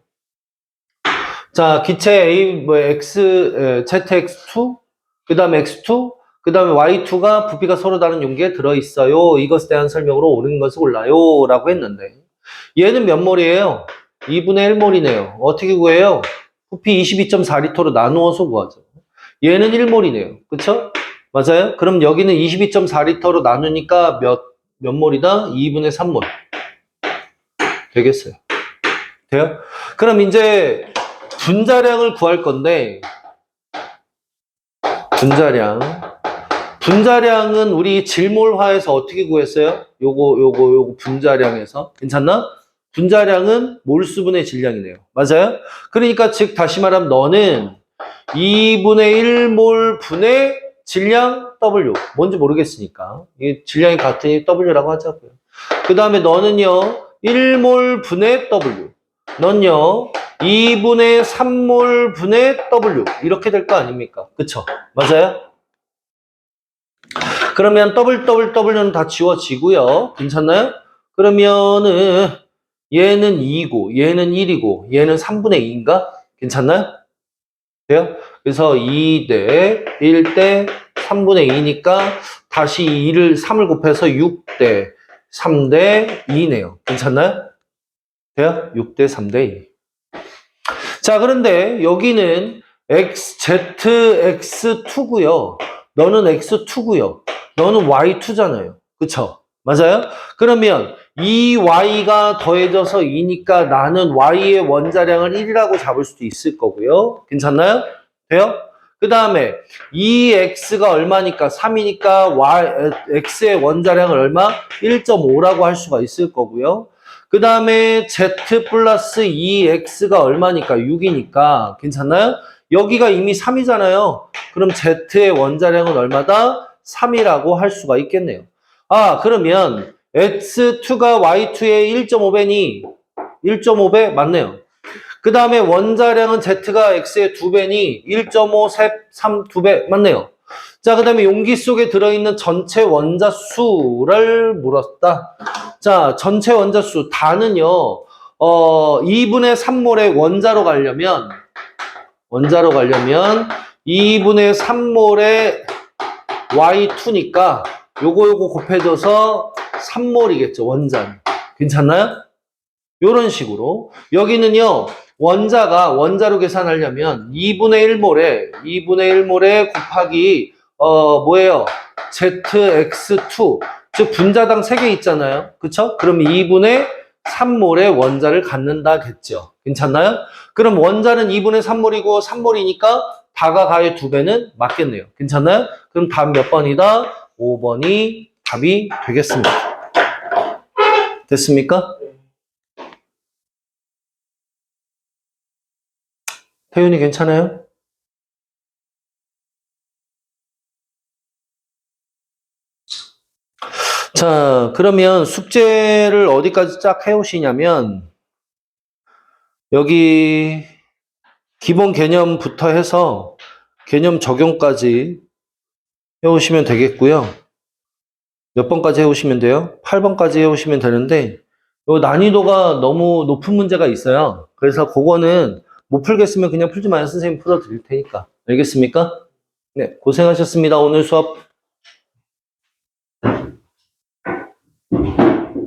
자, 기체 A, ZX2, 그 다음에 X2, 그 다음에 Y2가 부피가 서로 다른 용기에 들어있어요. 이것에 대한 설명으로 옳은 것을 골라요. 라고 했는데, 얘는 몇 몰이에요? 2분의 1몰이네요. 어떻게 구해요? 부피 22.4리터로 나누어서 구하죠. 얘는 1몰이네요. 그쵸? 맞아요? 그럼 여기는 22.4리터로 나누니까 몇 몰이다? 2분의 3몰. 되겠어요. 돼요? 그럼 이제 분자량을 구할 건데, 분자량은 우리 질몰화에서 어떻게 구했어요? 요거 분자량에서. 괜찮나? 분자량은 몰수분의 질량이네요. 맞아요? 그러니까 즉 다시 말하면 너는 2분의 1몰 분의 질량 W. 뭔지 모르겠으니까. 이 질량이 같으니 W라고 하자고요. 그 다음에 너는요. 1몰 분의 W. 넌요. 2분의 3몰 분의 W. 이렇게 될 거 아닙니까? 그쵸? 맞아요? 그러면 W는 다 지워지고요. 괜찮나요? 그러면은 얘는 2고 얘는 1이고 얘는 3분의 2인가? 괜찮나요? 돼요? 그래서 2대 1대 3분의 2니까 다시 3을 곱해서 6대 3대 2네요. 괜찮나요? 돼요? 6대 3대 2. 자, 그런데 여기는 ZX2고요. 너는 X2고요. 너는 Y2잖아요. 그쵸? 맞아요? 그러면 이 Y가 더해져서 2니까 나는 Y의 원자량을 1이라고 잡을 수도 있을 거고요. 괜찮나요? 돼요? 그 다음에 이 X가 얼마니까? 3이니까 X의 원자량을 얼마? 1.5라고 할 수가 있을 거고요. 그 다음에 z 플러스 2x가 얼마니까? 6이니까 괜찮나요? 여기가 이미 3이잖아요. 그럼 z의 원자량은 얼마다? 3이라고 할 수가 있겠네요. 아, 그러면 x2가 y2의 1.5배니 1.5배 맞네요. 그 다음에 원자량은 z가 x의 2배니 1.5, 3, 2배 맞네요. 자, 그 다음에 용기 속에 들어있는 전체 원자 수를 물었다. 자, 전체 원자 수 다는요. 2분의 3몰의 원자로 가려면 2분의 3몰의 Y2니까 요거 곱해져서 3몰이겠죠, 원자는. 괜찮나요? 요런 식으로. 여기는요, 원자로 계산하려면 2분의 1몰에 곱하기, 뭐예요? ZX2. 즉, 분자당 3개 있잖아요. 그쵸? 그럼 2분의 3몰의 원자를 갖는다겠죠. 괜찮나요? 그럼 원자는 2분의 3몰이고 3몰이니까 다가 가의 2배는 맞겠네요. 괜찮나요? 그럼 답 몇 번이다? 5번이 답이 되겠습니다. 됐습니까? 태윤이 괜찮아요? 자, 그러면 숙제를 어디까지 쫙 해오시냐면 여기 기본 개념부터 해서 개념 적용까지 해오시면 되겠고요. 몇 번까지 해오시면 돼요? 8번까지 해오시면 되는데 요 난이도가 너무 높은 문제가 있어요. 그래서 그거는 못 풀겠으면 그냥 풀지 마요. 선생님 풀어드릴 테니까. 알겠습니까? 네, 고생하셨습니다. 오늘 수업.